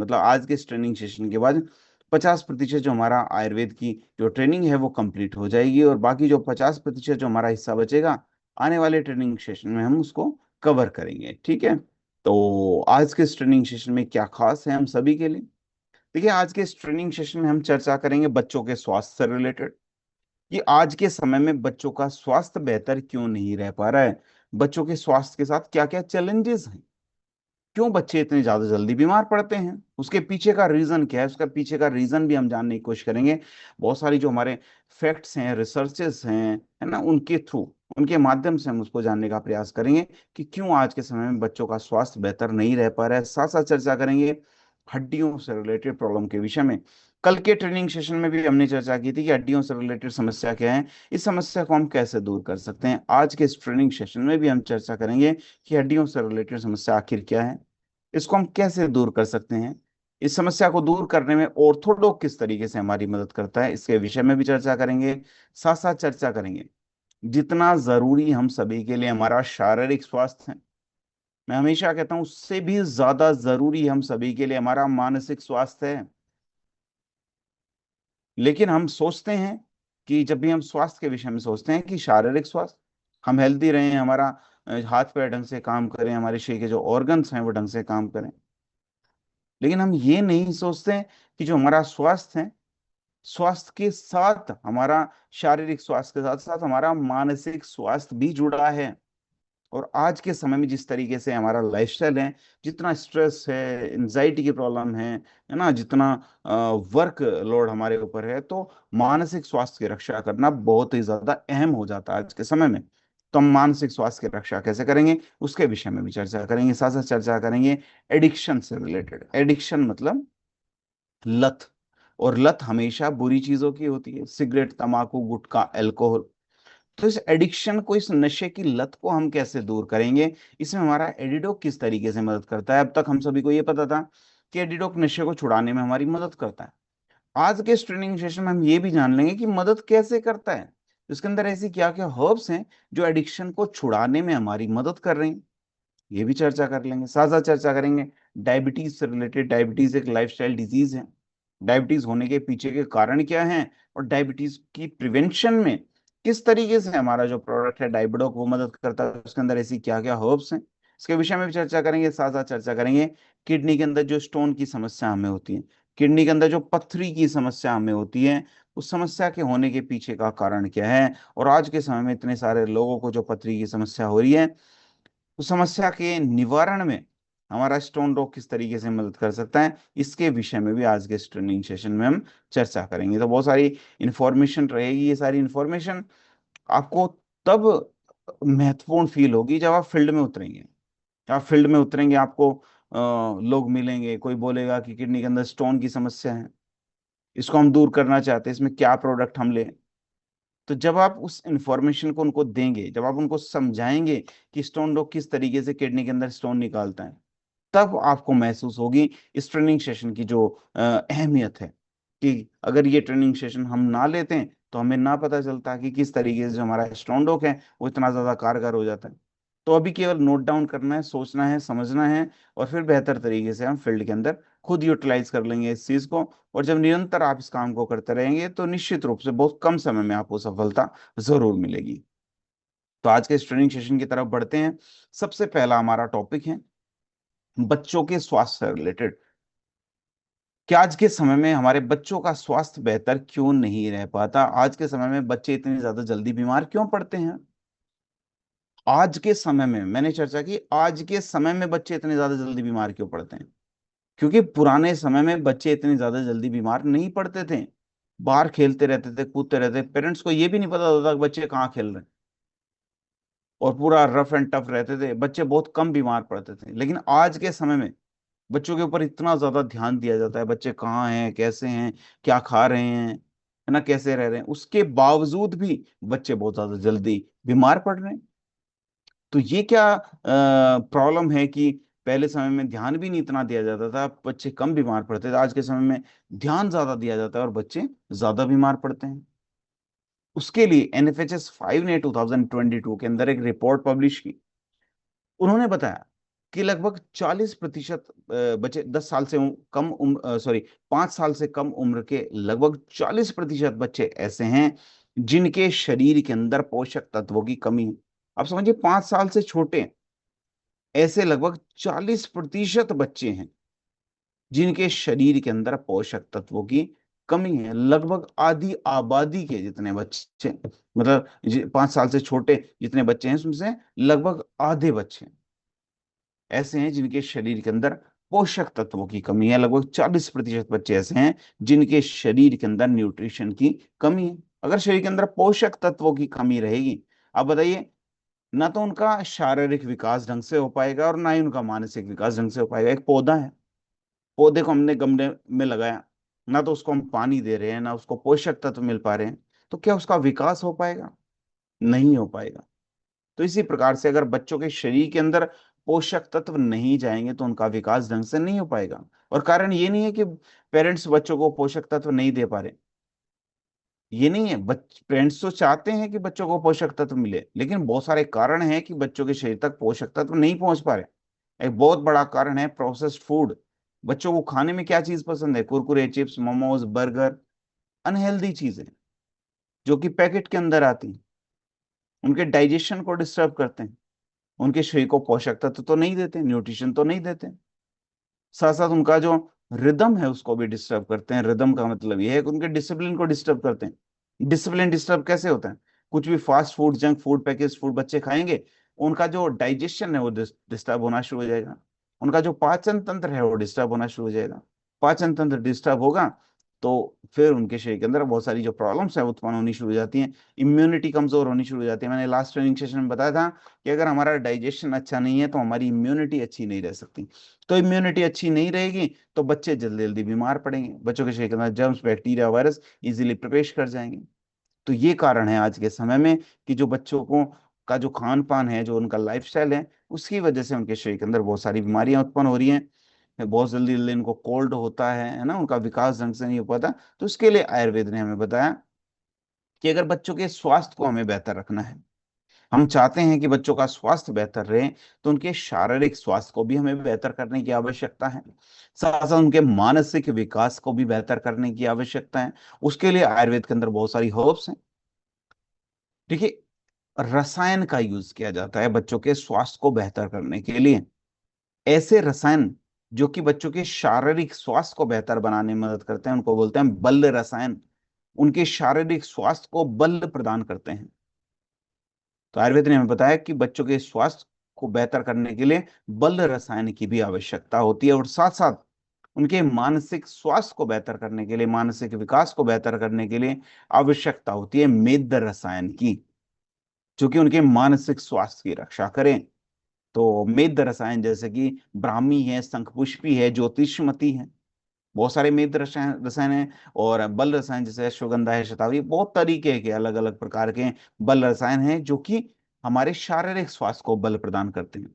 मतलब आज के इस ट्रेनिंग सेशन के बाद 50% जो हमारा आयुर्वेद की जो ट्रेनिंग है वो कंप्लीट हो जाएगी, और बाकी जो 50% जो हमारा हिस्सा बचेगा आने वाले ट्रेनिंग सेशन में हम उसको कवर करेंगे। ठीक है, तो आज के इस ट्रेनिंग सेशन में क्या खास है हम सभी के लिए? देखिए, आज के इस ट्रेनिंग सेशन में हम चर्चा करेंगे बच्चों के स्वास्थ्य से रिलेटेड, कि आज के समय में बच्चों का स्वास्थ्य बेहतर क्यों नहीं रह पा रहा है, बच्चों के स्वास्थ्य के साथ क्या क्या चैलेंजेस हैं, क्यों बच्चे इतने ज्यादा जल्दी बीमार पड़ते हैं, उसके पीछे का रीजन क्या है, उसका पीछे का रीजन भी हम जानने की कोशिश करेंगे। बहुत सारी जो हमारे फैक्ट्स हैं, रिसर्चेस हैं, है ना, उनके थ्रू, उनके माध्यम से हम उसको जानने का प्रयास करेंगे कि क्यों आज के समय में बच्चों का स्वास्थ्य बेहतर नहीं रह पा रहा है। साथ साथ चर्चा करेंगे हड्डियों से रिलेटेड प्रॉब्लम के विषय में। कल के ट्रेनिंग सेशन में भी हमने चर्चा की थी कि हड्डियों से रिलेटेड समस्या क्या है, इस समस्या को हम कैसे दूर कर सकते हैं। आज के इस ट्रेनिंग सेशन में भी हम चर्चा करेंगे कि हड्डियों से रिलेटेड समस्या आखिर क्या है, इसको हम कैसे दूर कर सकते हैं, इस समस्या को दूर करने में ऑर्थोडॉक्स किस तरीके से हमारी मदद करता है, इसके विषय में भी चर्चा करेंगे। साथ साथ चर्चा करेंगे जितना जरूरी हम सभी के लिए हमारा शारीरिक स्वास्थ्य है, मैं हमेशा कहता हूं उससे भी ज्यादा जरूरी हम सभी के लिए हमारा मानसिक स्वास्थ्य है। लेकिन हम सोचते हैं कि जब भी हम स्वास्थ्य के विषय में सोचते हैं कि शारीरिक स्वास्थ्य, हम हेल्दी रहें, हमारा हाथ पैर ढंग से काम करें, हमारे शरीर के जो ऑर्गन्स हैं वो ढंग से काम करें, लेकिन हम ये नहीं सोचते कि जो हमारा स्वास्थ्य है, स्वास्थ्य के साथ हमारा शारीरिक स्वास्थ्य के साथ साथ हमारा मानसिक स्वास्थ्य भी जुड़ा है। और आज के समय में जिस तरीके से हमारा लाइफस्टाइल है, जितना स्ट्रेस है, एंजाइटी की प्रॉब्लम है ना, जितना वर्क लोड हमारे ऊपर है, तो मानसिक स्वास्थ्य की रक्षा करना बहुत ही ज्यादा अहम हो जाता है आज के समय में। तो हम मानसिक स्वास्थ्य की रक्षा कैसे करेंगे उसके विषय में भी चर्चा करेंगे। साथ साथ चर्चा करेंगे एडिक्शन से रिलेटेड। एडिक्शन मतलब लत, और लत हमेशा बुरी चीजों की होती है, सिगरेट, तंबाकू, गुटखा, अल्कोहल। तो इस एडिक्शन को, इस नशे की लत को हम कैसे दूर करेंगे, इसमें हमारा एडिडोक किस तरीके से मदद करता है। अब तक हम सभी को ये पता था कि एडिडोक नशे को छुड़ाने में हमारी मदद करता है। आज के इस ट्रेनिंग सेशन में हम ये भी जान लेंगे कि मदद कैसे करता है, इसके अंदर ऐसी क्या क्या हर्ब्स हैं जो एडिक्शन को छुड़ाने में हमारी मदद कर रहे हैं, ये भी चर्चा कर लेंगे। साथ साथ चर्चा करेंगे डायबिटीज से रिलेटेड। डायबिटीज एक लाइफस्टाइल डिजीज है, डायबिटीज होने के पीछे के कारण क्या हैं, और डायबिटीज की प्रिवेंशन में किस तरीके से हमारा जो प्रोडक्ट है डायबिडोक वो मदद करता है, उसके अंदर ऐसी क्या क्या हर्ब्स हैं, इसके विषय में भी चर्चा करेंगे। साथ साथ चर्चा करेंगे किडनी के अंदर जो स्टोन की समस्या हमें होती है, किडनी के अंदर जो पथरी की समस्या हमें होती है, उस समस्या के होने के पीछे का कारण क्या है, और आज के समय में इतने सारे लोगों को जो पथरी की समस्या हो रही है, उस समस्या के निवारण में हमारा स्टोन रोग किस तरीके से मदद कर सकता है, इसके विषय में भी आज के इस ट्रेनिंग सेशन में हम चर्चा करेंगे। तो बहुत सारी इंफॉर्मेशन रहेगी। ये सारी इंफॉर्मेशन आपको तब महत्वपूर्ण फील होगी जब आप फील्ड में उतरेंगे। आप फील्ड में उतरेंगे, आपको लोग मिलेंगे, कोई बोलेगा कि किडनी के अंदर स्टोन की समस्या है, इसको हम दूर करना चाहते हैं, इसमें क्या प्रोडक्ट हम लें। तो जब आप उस इंफॉर्मेशन को उनको देंगे, जब आप उनको समझाएंगे कि स्टोन डॉग किस तरीके से किडनी के अंदर स्टोन निकालता है, तब आपको महसूस होगी इस ट्रेनिंग सेशन की जो अहमियत है, कि अगर ये ट्रेनिंग सेशन हम ना लेते हैं तो हमें ना पता चलता कि किस तरीके से जो हमारा स्टोन डॉग है वो इतना ज्यादा कारगर हो जाता है। तो अभी केवल नोट डाउन करना है, सोचना है, समझना है, और फिर बेहतर तरीके से हम फील्ड के अंदर खुद यूटिलाइज कर लेंगे इस चीज को। और जब निरंतर आप इस काम को करते रहेंगे तो निश्चित रूप से बहुत कम समय में आपको सफलता जरूर मिलेगी। तो आज के इस ट्रेनिंग सेशन की तरफ बढ़ते हैं। सबसे पहला हमारा टॉपिक है बच्चों के स्वास्थ्य से रिलेटेड, कि आज के समय में हमारे बच्चों का स्वास्थ्य बेहतर क्यों नहीं रह पाता, आज के समय में बच्चे इतनी ज्यादा जल्दी बीमार क्यों पड़ते हैं। आज के समय में मैंने चर्चा की, आज के समय में बच्चे इतने ज्यादा जल्दी बीमार क्यों पड़ते हैं, क्योंकि पुराने समय में बच्चे इतने ज्यादा जल्दी बीमार नहीं पड़ते थे। बाहर खेलते रहते थे, कूदते रहते, पेरेंट्स को ये भी नहीं पता होता कि बच्चे कहाँ खेल रहे हैं, और पूरा रफ एंड टफ रहते थे, बच्चे बहुत कम बीमार पड़ते थे। लेकिन आज के समय में बच्चों के ऊपर इतना ज्यादा ध्यान दिया जाता है, बच्चे कहाँ हैं, कैसे हैं, क्या खा रहे हैं, है ना, कैसे रह रहे हैं, उसके बावजूद भी बच्चे बहुत ज्यादा जल्दी बीमार पड़ रहे हैं। तो ये क्या प्रॉब्लम है कि पहले समय में ध्यान भी नहीं इतना दिया जाता था, बच्चे कम बीमार पड़ते थे, आज के समय में ध्यान ज्यादा दिया जाता है और बच्चे ज्यादा बीमार पड़ते हैं। उसके लिए NFHS 5 ने 2022 के अंदर एक रिपोर्ट पब्लिश की। उन्होंने बताया कि लगभग 40% बच्चे 10 साल से कम उम्र, सॉरी, 5 साल से कम उम्र के लगभग 40% बच्चे ऐसे हैं जिनके शरीर के अंदर पोषक तत्वों की कमी है। अब समझिए, 5 साल से छोटे ऐसे लगभग 40% बच्चे हैं जिनके शरीर के अंदर पोषक तत्वों की कमी है। लगभग आधी आबादी के जितने बच्चे, मतलब 5 साल से छोटे जितने बच्चे हैं उसमें से लगभग आधे बच्चे ऐसे हैं जिनके शरीर के अंदर पोषक तत्वों की कमी है। लगभग 40% बच्चे ऐसे हैं जिनके शरीर के अंदर न्यूट्रिशन की कमी है। अगर शरीर के अंदर पोषक तत्वों की कमी रहेगी, आप बताइए, ना तो उनका शारीरिक विकास ढंग से हो पाएगा और ना ही उनका मानसिक विकास ढंग से हो पाएगा। एक पौधा है, पौधे को हमने गमले में लगाया, ना तो उसको हम पानी दे रहे हैं ना उसको पोषक तत्व मिल पा रहे हैं, तो क्या उसका विकास हो पाएगा? नहीं हो पाएगा। तो इसी प्रकार से अगर बच्चों के शरीर के अंदर पोषक तत्व नहीं जाएंगे तो उनका विकास ढंग से नहीं हो पाएगा। और कारण ये नहीं है कि पेरेंट्स बच्चों को पोषक तत्व नहीं दे पा रहे, ये नहीं है। पेरेंट्स तो चाहते हैं कि बच्चों को पोषक तत्व मिले, लेकिन बहुत सारे कारण हैं कि बच्चों के शरीर तक पोषक तत्व नहीं पहुंच पा रहे। एक बहुत बड़ा कारण है प्रोसेस्ड फूड। बच्चों को खाने में क्या चीज पसंद है? Kurkure, chips, momos, burger, unhealthy चीजें जो कि पैकेट के अंदर आती हैं, उनके डाइजेशन को डिस्टर्ब करते हैं, उनके शरीर को पोषक तत्व तो नहीं देते, न्यूट्रिशन तो नहीं देते, साथ साथ उनका जो रिदम है उसको भी डिस्टर्ब करते हैं। रिदम का मतलब ये है कि उनके डिसिप्लिन को डिस्टर्ब करते हैं। डिसिप्लिन डिस्टर्ब कैसे होता है? कुछ भी fast food, junk food, package food बच्चे खाएंगे, उनका जो डाइजेशन है वो डिस्टर्ब होना शुरू हो जाएगा। उनका जो पाचन तंत्र है वो डिस्टर्ब होना शुरू हो जाएगा। पाचन तंत्र डिस्टर्ब होगा तो फिर उनके शरीर के अंदर बहुत सारी जो प्रॉब्लम्स है उत्पन्न होनी शुरू हो जाती हैं। इम्यूनिटी कमजोर होनी शुरू हो जाती है। मैंने लास्ट ट्रेनिंग सेशन में बताया था कि अगर हमारा डाइजेशन अच्छा नहीं है तो हमारी इम्यूनिटी अच्छी नहीं रह सकती। तो इम्यूनिटी अच्छी नहीं रहेगी तो बच्चे जल्दी जल्दी बीमार पड़ेंगे, बच्चों के शरीर के अंदर जर्म्स, बैक्टीरिया, वायरस इजीली प्रवेश कर जाएंगे। तो ये कारण है आज के समय में कि जो बच्चों को का जो खान पान है, जो उनका लाइफस्टाइल है, उसकी वजह से उनके शरीर के अंदर बहुत सारी बीमारियां उत्पन्न हो रही हैं। बहुत जल्दी जल्दी इनको कोल्ड होता है ना, उनका विकास ढंग से नहीं हो पाता। तो इसके लिए आयुर्वेद ने हमें बताया कि अगर बच्चों के स्वास्थ्य को हमें बेहतर रखना है, हम चाहते हैं कि बच्चों का स्वास्थ्य बेहतर रहे, तो उनके शारीरिक स्वास्थ्य को भी हमें बेहतर करने की आवश्यकता है। साथ साथ उनके मानसिक विकास को भी बेहतर करने की आवश्यकता है। उसके लिए आयुर्वेद के अंदर बहुत सारी हर्ब्स हैं। देखिए, रसायन का यूज किया जाता है बच्चों के स्वास्थ्य को बेहतर करने के लिए। ऐसे रसायन जो कि बच्चों के शारीरिक स्वास्थ्य को बेहतर बनाने में मदद करते हैं उनको बोलते हैं बल रसायन। उनके शारीरिक स्वास्थ्य को बल प्रदान करते हैं। तो आयुर्वेद ने हमें बताया कि बच्चों के स्वास्थ्य को बेहतर करने के लिए बल रसायन की भी आवश्यकता होती है, और साथ साथ उनके मानसिक स्वास्थ्य को बेहतर करने के लिए, मानसिक विकास को बेहतर करने के लिए आवश्यकता होती है मेद रसायन की, जो कि उनके मानसिक स्वास्थ्य की रक्षा करें। तो मेद रसायन जैसे कि ब्राह्मी है, शंखपुष्पी है, ज्योतिषमती है, बहुत सारे मेद रसायन रसायन हैं। और बल रसायन जैसे अश्वगंधा है, शतावरी, बहुत तरीके के अलग अलग प्रकार के बल रसायन हैं जो कि हमारे शारीरिक स्वास्थ्य को बल प्रदान करते हैं।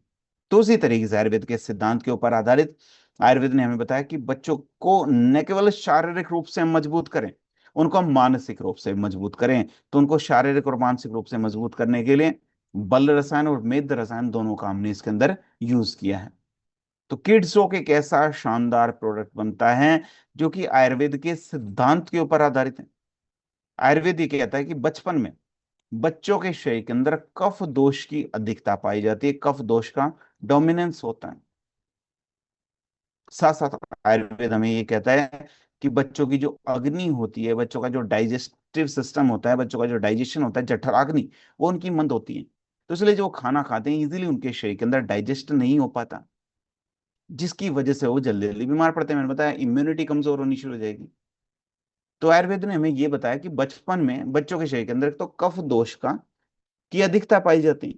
तो उसी तरीके से आयुर्वेद के सिद्धांत के ऊपर आधारित आयुर्वेद ने हमें बताया कि बच्चों को न केवल शारीरिक रूप से मजबूत करें, उनको हम मानसिक रूप से मजबूत करें। तो उनको शारीरिक और मानसिक रूप से मजबूत करने के लिए बल रसायन और मेद रसायन दोनों का हमने इसके अंदर यूज किया है। तो किड्स शो एक ऐसा शानदार प्रोडक्ट बनता है जो कि आयुर्वेद के सिद्धांत के ऊपर आधारित है। आयुर्वेद ये कहता है कि बचपन में बच्चों के शरीर के अंदर कफ दोष की अधिकता पाई जाती है, कफ दोष का डोमिनेंस होता है। साथ साथ आयुर्वेद हमें ये कहता है कि बच्चों की जो अग्नि होती है, बच्चों का जो डाइजेस्टिव सिस्टम होता है, बच्चों का जो डाइजेशन होता है, जठराग्नि, वो उनकी मंद होती है। तो इसलिए जो वो खाना खाते हैं इजीली उनके शरीर के अंदर डाइजेस्ट नहीं हो पाता, जिसकी वजह से वो जल्दी जल्दी बीमार पड़ते हैं। मैंने बताया इम्यूनिटी कमजोर होनी शुरू हो जाएगी। तो आयुर्वेद ने हमें ये बताया कि बचपन में बच्चों के शरीर के अंदर तो कफ दोष का की अधिकता पाई जाती है,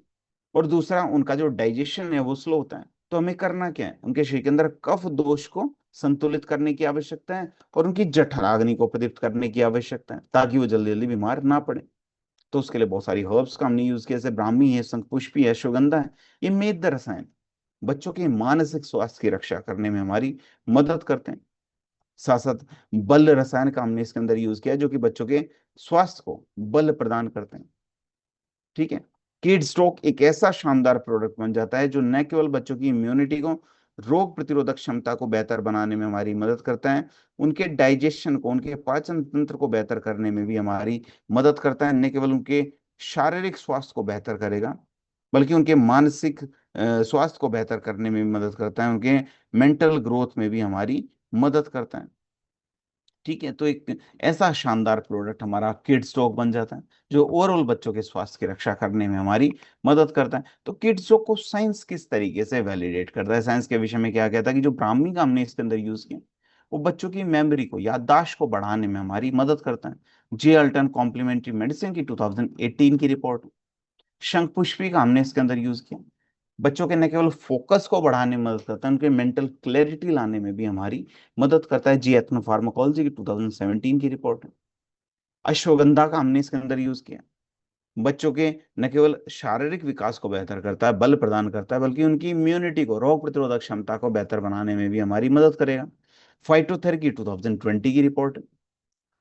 और दूसरा उनका जो डाइजेशन है वो स्लो होता है। तो हमें करना क्या है? उनके शरीर के अंदर कफ दोष को संतुलित करने की आवश्यकता है और उनकी जठराग्नि को प्रदीप्त करने की आवश्यकता है, ताकि वो जल्दी जल्दी बीमार ना पड़े। तो उसके लिए बहुत सारी हर्ब्स का हमने यूज किया, जैसे ब्राह्मी है, शंखपुष्पी है, अश्वगंधा है। ये मेद रसायन बच्चों के मानसिक स्वास्थ्य की रक्षा करने में हमारी मदद करते हैं। साथ साथ बल रसायन का हमने इसके अंदर यूज किया जो कि बच्चों के स्वास्थ्य को बल प्रदान करते हैं। ठीक है। किड्स डॉग एक ऐसा शानदार प्रोडक्ट बन जाता है जो न केवल बच्चों की इम्यूनिटी को, रोग प्रतिरोधक क्षमता को बेहतर बनाने में हमारी मदद करता है, उनके डाइजेशन को, उनके पाचन तंत्र को बेहतर करने में भी हमारी मदद करता है। न केवल उनके शारीरिक स्वास्थ्य को बेहतर करेगा, बल्कि उनके मानसिक स्वास्थ्य को बेहतर करने में भी मदद करता है, उनके मेंटल ग्रोथ में भी हमारी मदद करता है। ठीक है, तो एक ऐसा शानदार प्रोडक्ट हमारा किड्स स्टॉक बन जाता है जो ओवरऑल बच्चों के स्वास्थ्य की रक्षा करने में हमारी मदद करता है। तो किड्स स्टॉक को साइंस किस तरीके से वैलिडेट करता है, साइंस के विषय में क्या कहता है कि जो ब्राह्मी का हमने इसके अंदर यूज किया वो बच्चों की मेमोरी को, याददाश्त को बढ़ाने में हमारी मदद करता है। जे अल्टन कॉम्प्लीमेंट्री मेडिसिन की 2018 की रिपोर्ट, शंखपुष्पी का हमने इसके अंदर यूज किया, बच्चों के न केवल फोकस को बढ़ाने में मदद करता है, उनके मेंटल क्लैरिटी लाने में भी हमारी मदद करता है। जी एथनो फार्माकोलॉजी की 2017 की रिपोर्ट है। अश्वगंधा का हमने इसके अंदर यूज किया, बच्चों के न केवल शारीरिक विकास को बेहतर करता है, बल प्रदान करता है, बल्कि उनकी इम्यूनिटी को, रोग प्रतिरोधक क्षमता को बेहतर बनाने में भी हमारी मदद करेगा। फाइटोथेरेपी 2020 की रिपोर्ट है।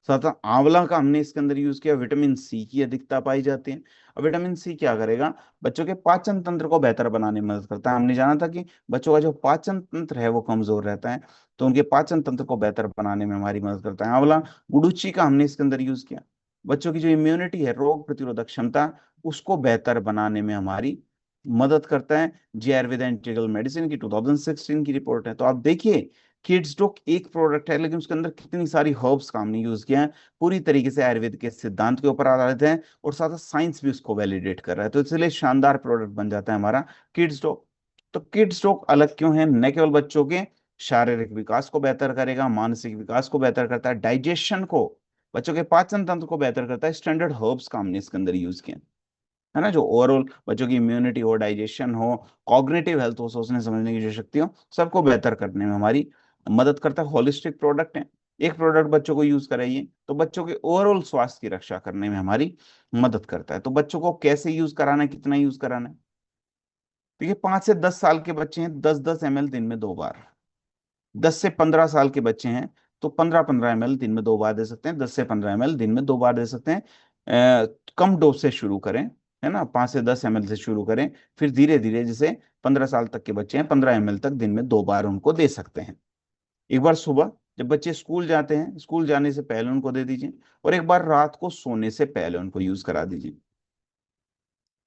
साथ आंवला का हमने इसके अंदर यूज किया, विटामिन सी की अधिकता पाई जाती है। और विटामिन सी क्या करेगा, बच्चों के पाचन तंत्र को बेहतर बनाने में मदद करता है। हमने जाना था कि बच्चों का जो पाचन तंत्र है वो कमजोर रहता है, तो उनके पाचन तंत्र को बेहतर बनाने में हमारी मदद करता है आंवला। गुडुची का हमने इसके अंदर यूज किया, बच्चों की जो इम्यूनिटी है, रोग प्रतिरोधक क्षमता, उसको बेहतर बनाने में हमारी मदद करता है। जी आयुर्वेद इंटीग्रल मेडिसिन की 2016 की रिपोर्ट है। तो आप देखिए, किड्स डॉक एक प्रोडक्ट है लेकिन उसके अंदर कितनी सारी हर्ब्स का हमने यूज किया है, पूरी तरीके से आयुर्वेद के सिद्धांत के ऊपर आधारित है, और साथ साथ साइंस भी उसको वैलिडेट कर रहा है। तो इसलिए शानदार प्रोडक्ट बन जाता है हमारा किड्स डॉक। तो किड्स डॉक अलग क्यों है, न केवल बच्चों के शारीरिक विकास को बेहतर करेगा, मानसिक विकास को बेहतर करता है, डाइजेशन को, बच्चों के पाचन तंत्र को बेहतर करता है, स्टैंडर्ड हर्ब्स का हमने इसके अंदर यूज किया है ना, जो ओवरऑल बच्चों की इम्यूनिटी हो, डाइजेशन हो, कॉग्निटिव हेल्थ हो, सोचने समझने की जो शक्ति हो, सबको बेहतर करने में हमारी मदद करता है। होलिस्टिक प्रोडक्ट है, एक प्रोडक्ट बच्चों को यूज कराइए तो बच्चों के ओवरऑल स्वास्थ्य की रक्षा करने में हमारी मदद करता है। तो बच्चों को कैसे यूज कराना है, कितना यूज कराना है, देखिए 5 से 10 साल के बच्चे हैं 10-10 ml दिन में 2 बार, 10 से 15 साल के बच्चे हैं तो 15-15 ml दिन में 2 बार दे सकते हैं, 10 से 15 ml दिन में 2 बार दे सकते हैं। कम डोज से शुरू करें, है ना, 5 से 10 ml से शुरू करें, फिर धीरे धीरे, जैसे 15 साल तक के बच्चे हैं 15 ml तक दिन में 2 बार उनको दे सकते हैं। एक बार सुबह जब बच्चे स्कूल जाते हैं, स्कूल जाने से पहले उनको दे दीजिए, और एक बार रात को सोने से पहले उनको यूज करा दीजिए।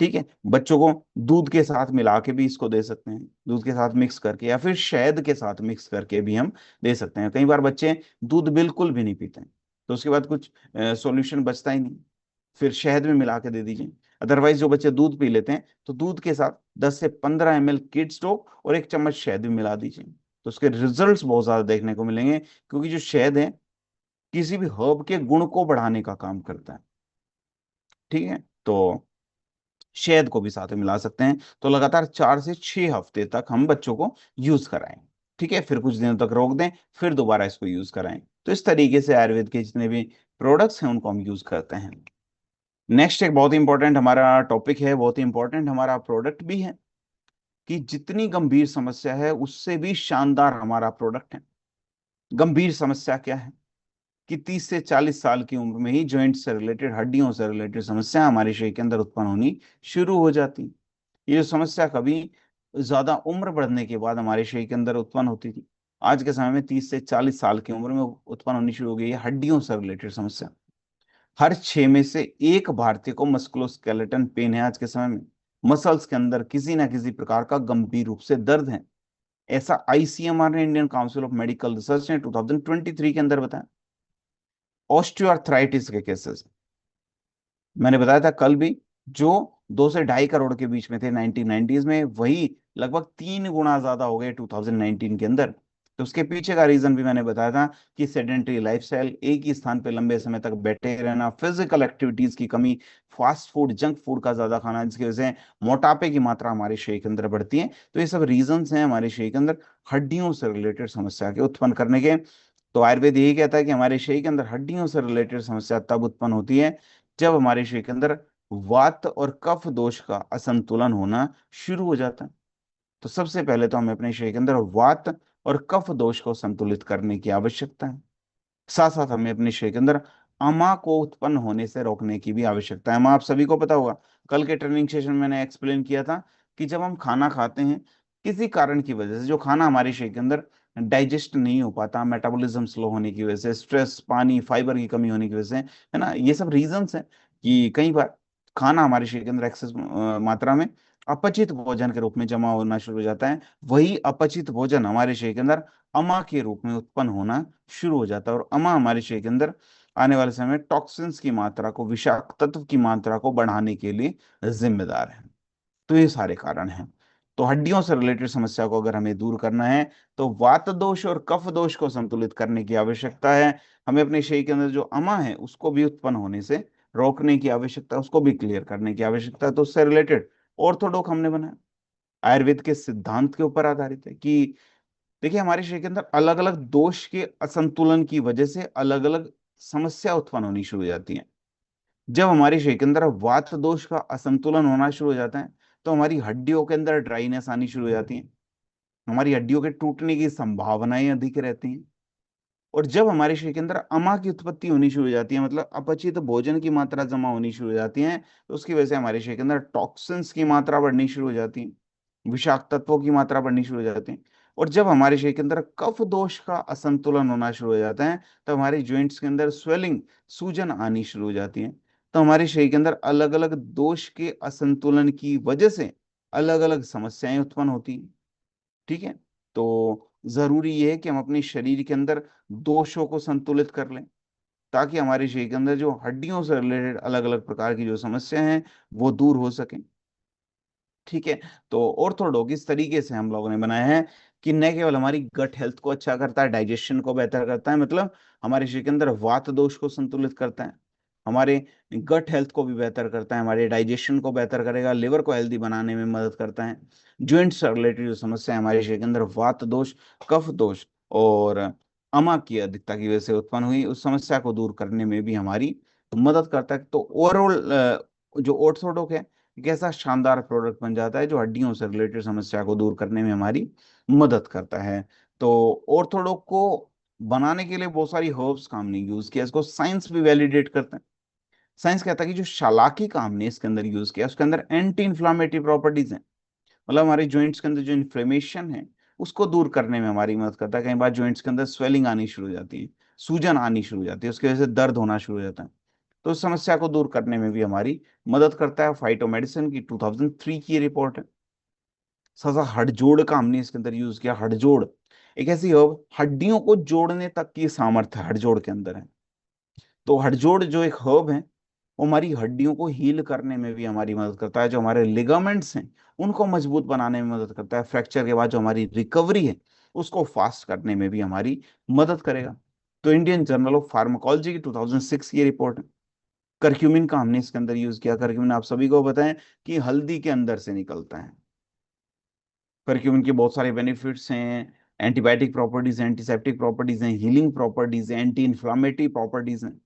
ठीक है, बच्चों को दूध के साथ मिला के भी इसको दे सकते हैं, दूध के साथ मिक्स करके, या फिर शहद के साथ मिक्स करके भी हम दे सकते हैं। कई बार बच्चे दूध बिल्कुल भी नहीं पीते हैं, तो उसके बाद कुछ सॉल्यूशन बचता ही नहीं, फिर शहद में मिला के दे दीजिए। अदरवाइज जो बच्चे दूध पी लेते हैं तो दूध के साथ 10 से 15 ml किड्स स्टॉक और 1 चम्मच शहद भी मिला दीजिए, तो उसके रिजल्ट्स बहुत ज्यादा देखने को मिलेंगे, क्योंकि जो शहद है किसी भी हर्ब के गुण को बढ़ाने का काम करता है। ठीक है, तो शहद को भी साथ में मिला सकते हैं, तो लगातार 4 से 6 हफ्ते तक हम बच्चों को यूज कराएं। ठीक है, फिर कुछ दिनों तक रोक दें, फिर दोबारा इसको यूज कराएं। तो इस तरीके से आयुर्वेद के जितने भी प्रोडक्ट्स हैं उनको हम यूज करते हैं। नेक्स्ट एक बहुत ही इंपॉर्टेंट हमारा टॉपिक है, बहुत ही इंपॉर्टेंट हमारा प्रोडक्ट भी है, कि जितनी गंभीर समस्या है उससे भी शानदार हमारा प्रोडक्ट है। गंभीर समस्या क्या है, कि 30 से 40 साल की उम्र में ही जॉइंट से रिलेटेड, हड्डियों से रिलेटेड समस्या हमारे शरीर के अंदर उत्पन्न होनी शुरू हो जाती। ये जो समस्या कभी ज्यादा उम्र बढ़ने के बाद हमारे शरीर के अंदर उत्पन्न होती थी, आज के समय में 30 से 40 साल की उम्र में उत्पन्न होनी शुरू हो गई है हड्डियों से रिलेटेड समस्या। हर 6 में से 1 भारतीय को मस्कुलोस्केलेटन पेन है आज के समय में, मसल्स के अंदर किसी ना किसी प्रकार का गंभीर रूप से दर्द है। ऐसा आईसीएमआर ने, Indian council of medical research ने 2023 के अंदर बताया। ऑस्टियोआर्थराइटिस के केसेस मैंने बताया था कल भी, जो 2 से 2.5 करोड़ के बीच में थे 1990s में, वही लगभग 3 गुना ज्यादा हो गए 2019 के अंदर। तो उसके पीछे का रीजन भी मैंने बताया था, कि सेडेंटरी लाइफस्टाइल, एक ही स्थान पे लंबे समय तक बैठे रहना, फिजिकल एक्टिविटीज की कमी, फास्ट फूड, जंक फूड का ज्यादा खाना, जिसकी वजह से मोटापे की मात्रा हमारे शरीर के अंदर बढ़ती है। तो ये सब रीजंस हैं हमारे शरीर के अंदर हड्डियों से रिलेटेड समस्या के उत्पन्न करने के। तो आयुर्वेद यही कहता है कि हमारे शरीर के अंदर हड्डियों से रिलेटेड समस्या तब उत्पन्न होती है जब हमारे शरीर के अंदर वात और कफ दोष का असंतुलन होना शुरू हो जाता है। तो सबसे पहले तो हमें अपने शरीर के अंदर वात और कफ दोष को संतुलित करने की आवश्यकता है। साथ साथ हमें अपने शरीर के अंदर अमा को उत्पन्न होने से रोकने की भी आवश्यकता है। अमा आप सभी को पता होगा, कल के ट्रेनिंग सेशन में मैंने एक्सप्लेन किया था कि जब हम खाना खाते हैं, किसी कारण की वजह से जो खाना हमारे शरीर के अंदर डाइजेस्ट नहीं हो पाता, मेटाबॉलिज्म स्लो होने की वजह से, स्ट्रेस, पानी, फाइबर की कमी होने की वजह से, है ना, ये सब रीजंस हैं कि कई बार खाना हमारे शरीर के अंदर एक्सेस मात्रा में अपचित भोजन के रूप में जमा होना शुरू हो जाता है। वही अपचित भोजन हमारे शरीर के अंदर अमा के रूप में उत्पन्न होना शुरू हो जाता है, और अमा हमारे शरीर के अंदर आने वाले समय में टॉक्सिन्स की मात्रा को, विषाक्त तत्व की मात्रा को बढ़ाने के लिए जिम्मेदार है। तो ये सारे कारण हैं। तो हड्डियों से रिलेटेड समस्या को अगर हमें दूर करना है, तो वात दोष और कफ दोष को संतुलित करने की आवश्यकता है। हमें अपने शरीर के अंदर जो अमा है उसको भी उत्पन्न होने से रोकने की आवश्यकता है, उसको भी क्लियर करने की आवश्यकता है। तो उससे रिलेटेड ऑर्थोडॉक हमने बनाया, आयुर्वेद के सिद्धांत के ऊपर आधारित है कि देखिए हमारे शरीर के अंदर अलग अलग दोष के असंतुलन की वजह से अलग अलग समस्या उत्पन्न होनी शुरू हो जाती है। जब हमारे शरीर के अंदर वात दोष का असंतुलन होना शुरू हो जाता है, तो हमारी हड्डियों के अंदर ड्राइनेस आनी शुरू हो जाती है, हमारी हड्डियों के टूटने की संभावनाएं अधिक रहती हैं। और जब हमारे शरीर के अंदर अमा की उत्पत्ति होनी शुरू हो जाती है, मतलब अपचित भोजन की मात्रा जमा होनी शुरू हो जाती है, तो उसकी वजह से हमारे शरीर के अंदर टॉक्सिन्स की मात्रा बढ़नी शुरू हो जाती है, विषाक्त तत्वों की मात्रा बढ़नी शुरू हो जाती है। और जब हमारे शरीर के अंदर कफ दोष का असंतुलन होना शुरू हो जाता है, तो हमारे ज्वाइंट्स के अंदर स्वेलिंग, सूजन आनी शुरू हो जाती है। तो हमारे शरीर के अंदर अलग अलग दोष के असंतुलन की वजह से अलग अलग समस्याएं उत्पन्न होती हैं। ठीक है। तो जरूरी ये है कि हम अपने शरीर के अंदर दोषों को संतुलित कर लें, ताकि हमारे शरीर के अंदर जो हड्डियों से रिलेटेड अलग अलग प्रकार की जो समस्या हैं वो दूर हो सकें। ठीक है। तो ऑर्थोडॉक इस तरीके से हम लोगों ने बनाया है कि न केवल हमारी गट हेल्थ को अच्छा करता है, डाइजेशन को बेहतर करता है, मतलब हमारे शरीर के अंदर वात दोष को संतुलित करता है, हमारे गट हेल्थ को भी बेहतर करता है, हमारे डाइजेशन को बेहतर करेगा, लिवर को हेल्दी बनाने में मदद करता है, ज्वाइंट से रिलेटेड जो समस्या है हमारे शरीर के अंदर वात दोष, कफ दोष और अमा की अधिकता की वजह से उत्पन्न हुई, उस समस्या को दूर करने में भी हमारी मदद करता है। तो ओवरऑल जो ऑर्थोडॉक है एक ऐसा शानदार प्रोडक्ट बन जाता है जो हड्डियों से रिलेटेड समस्या को दूर करने में हमारी मदद करता है। तो ऑर्थोडॉक को बनाने के लिए बहुत सारी हर्ब्स का हमने यूज किया, इसको साइंस भी वैलिडेट करता है। साइंस कहता है कि जो शलाकी का हमने इसके अंदर यूज किया उसके अंदर एंटी इन्फ्लामेटरी प्रॉपर्टीज हैं, मतलब हमारे जॉइंट्स के अंदर जो इन्फ्लेमेशन है उसको दूर करने में हमारी मदद करता है। कई बार जॉइंट्स के अंदर स्वेलिंग आनी शुरू हो जाती है, सूजन आनी शुरू हो जाती है, उसकी वजह से दर्द होना शुरू हो जाता है, तो उस समस्या को दूर करने में भी हमारी मदद करता है। फाइटोमेडिसिन की 2003 की रिपोर्ट है। सजा हड़जोड़ का हमने इसके अंदर यूज किया। हड़जोड़ एक ऐसी हर्ब, हड्डियों को जोड़ने तक की सामर्थ्य हड़जोड़ के अंदर है। तो हड़जोड़ जो एक हर्ब है वो हमारी हड्डियों को हील करने में भी हमारी मदद करता है, जो हमारे लिगामेंट्स हैं उनको मजबूत बनाने में मदद करता है, फ्रैक्चर के बाद जो हमारी रिकवरी है उसको फास्ट करने में भी हमारी मदद करेगा। तो इंडियन जर्नल ऑफ फार्माकोलॉजी की 2006 की रिपोर्ट है। करक्यूमिन का हमने इसके अंदर यूज किया। करक्यूमिन आप सभी को बताएं कि हल्दी के अंदर से निकलता है। करक्यूमिन के बहुत सारे बेनिफिट्स हैं, एंटीबायोटिक प्रॉपर्टीज हैं, एंटीसेप्टिक प्रॉपर्टीज हैं, हीलिंग प्रॉपर्टीज हैं, एंटी इन्फ्लामेटरी प्रॉपर्टीज हैं।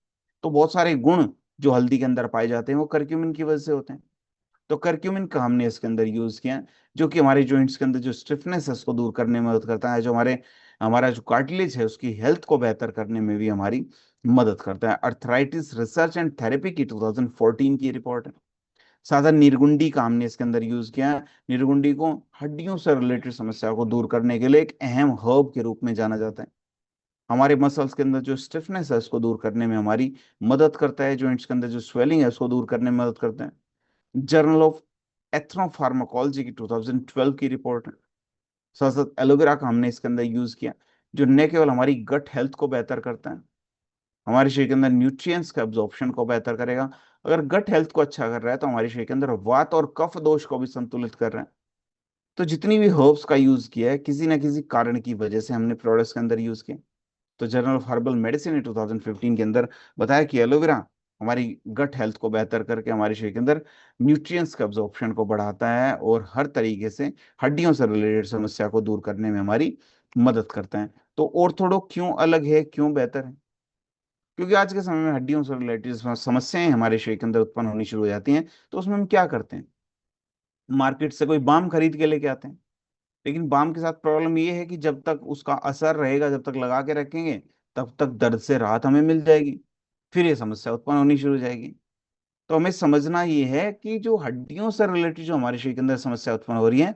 तो बहुत सारे गुण जो हल्दी के अंदर पाए जाते हैं वो करक्यूमिन की वजह से होते हैं। तो करक्यूमिन का हमने इसके अंदर यूज किया, जो कि हमारे जॉइंट्स के अंदर जो स्टिफनेस है उसको दूर करने में मदद करता है, जो हमारा जो कार्टिलेज है उसकी हेल्थ को बेहतर करने में भी हमारी मदद करता है। अर्थराइटिस रिसर्च एंड थेरेपी की 2014 की रिपोर्ट है। साधा निर्गुंडी का हमने इसके अंदर यूज किया। निर्गुंडी को हड्डियों से रिलेटेड समस्या को दूर करने के लिए एक अहम हर्ब के रूप में जाना जाता है। हमारे मसल्स के अंदर जो स्टिफनेस है उसको दूर करने में हमारी मदद करता है, जॉइंट्स के अंदर जो स्वेलिंग है उसको दूर करने में मदद करता है। जर्नल ऑफ एथनोफार्माकोलॉजी की 2012 की रिपोर्ट है। साथ साथ एलोवेरा का हमने इसके अंदर यूज किया, जो न केवल हमारी गट हेल्थ को बेहतर करता है, हमारे शरीर के अंदर न्यूट्रिएंट्स का एब्जॉर्प्शन को बेहतर करेगा। अगर गट हेल्थ को अच्छा कर रहा है तो हमारे शरीर के अंदर वात और कफ दोष को भी संतुलित कर रहा है। तो जितनी भी हर्ब्स का यूज किया है किसी ना किसी कारण की वजह से हमने प्रोडक्ट्स के अंदर यूज किया। तो जर्नल ऑफ हर्बल मेडिसिन ने 2015 के अंदर बताया कि एलोवेरा हमारी गट हेल्थ को बेहतर करके हमारे शरीर के अंदर न्यूट्रिएंट्स का एब्जॉर्प्शन को बढ़ाता है और हर तरीके से हड्डियों से रिलेटेड समस्या को दूर करने में हमारी मदद करता है। तो ऑर्थोडॉक क्यों अलग है, क्यों बेहतर है? क्योंकि आज के समय में हड्डियों से रिलेटेड समस्याएं हमारे शरीर के अंदर उत्पन्न होनी शुरू हो जाती हैं, तो उसमें हम क्या करते हैं, मार्केट से कोई बाम खरीद के लेके आते हैं। लेकिन बाम के साथ प्रॉब्लम ये है कि जब तक उसका असर रहेगा, जब तक लगा के रखेंगे तब तक दर्द से राहत हमें मिल जाएगी, फिर ये समस्या उत्पन्न होनी शुरू हो जाएगी। तो हमें समझना ये है कि जो हड्डियों से रिलेटेड जो हमारे शरीर के अंदर समस्या उत्पन्न हो रही है,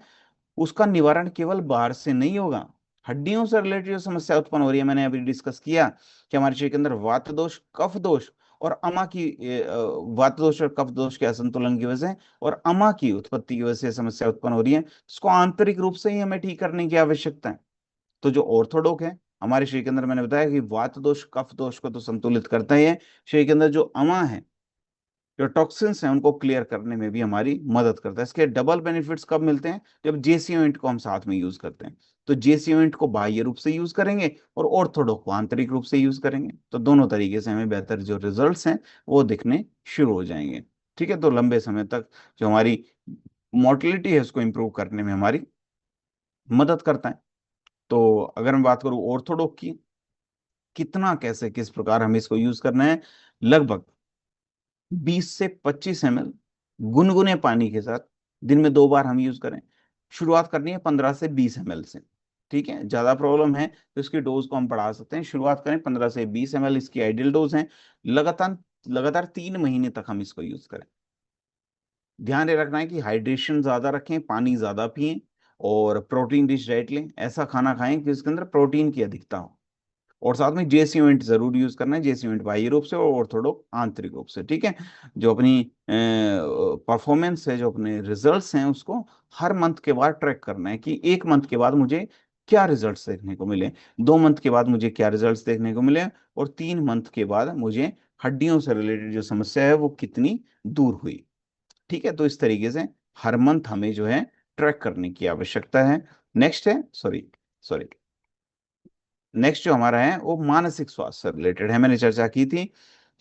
उसका निवारण केवल बाहर से नहीं होगा। हड्डियों से रिलेटेड जो समस्या उत्पन्न हो रही है, मैंने अभी डिस्कस किया कि हमारे शरीर के अंदर वात दोष, कफ दोष और अमा की वात दोष और कफ दोष के असंतुलन की वजह से और अमा की उत्पत्ति की वजह से समस्या उत्पन्न हो रही है, इसको आंतरिक रूप से ही हमें ठीक करने की आवश्यकता है। तो जो ऑर्थोडॉक है हमारे शरीर के अंदर, मैंने बताया कि वात दोष कफ दोष को तो संतुलित करता ही है, शरीर के अंदर जो अमा है, जो टॉक्सिन्स हैं, उनको क्लियर करने में भी हमारी मदद करता है। इसके डबल बेनिफिट्स कब मिलते हैं? जब जेसीओइंट को हम साथ में यूज करते हैं। तो जेसीओइंट को बाह्य रूप से यूज करेंगे और ऑर्थोडॉक को आंतरिक रूप से यूज करेंगे, तो दोनों तरीके से हमें बेहतर जो रिजल्ट्स हैं वो दिखने शुरू हो जाएंगे। ठीक है, तो लंबे समय तक जो हमारी मोटिलिटी है उसको इंप्रूव करने में हमारी मदद करता है। तो अगर मैं बात करूं ऑर्थोडॉक की, कितना कैसे किस प्रकार हमें इसको यूज करना है, लगभग 20 से 25 ml गुनगुने पानी के साथ दिन में 2 बार हम यूज करें। शुरुआत करनी है 15 से 20 ml से। ठीक है, ज्यादा प्रॉब्लम है तो इसकी डोज को हम बढ़ा सकते हैं। शुरुआत करें 15 से 20 ml, इसकी आइडियल डोज है। लगातार लगातार 3 महीने तक हम इसको यूज करें। ध्यान ये रखना है कि हाइड्रेशन ज्यादा रखें, पानी ज्यादा पिएं और प्रोटीन रिच डाइट लें। ऐसा खाना खाएं कि उसके अंदर प्रोटीन की अधिकता हो। और साथ में जेसीओइंट जरूर यूज करना है, जेसीओइंट बाह्य रूप से और ऑर्थोडॉक आंतरिक रूप से। ठीक है, जो अपनी परफॉर्मेंस है, जो अपने रिजल्ट्स हैं, उसको हर मंथ के बाद ट्रैक करना है कि 1 मंथ के बाद मुझे क्या रिजल्ट्स देखने को मिले, 2 मंथ के बाद मुझे क्या रिजल्ट्स देखने को मिले, और 3 मंथ के बाद मुझे हड्डियों से रिलेटेड जो समस्या है वो कितनी दूर हुई। ठीक है, तो इस तरीके से हर मंथ हमें जो है ट्रैक करने की आवश्यकता है। नेक्स्ट है, सॉरी सॉरी नेक्स्ट जो हमारा है वो मानसिक स्वास्थ्य से रिलेटेड है। मैंने चर्चा की थी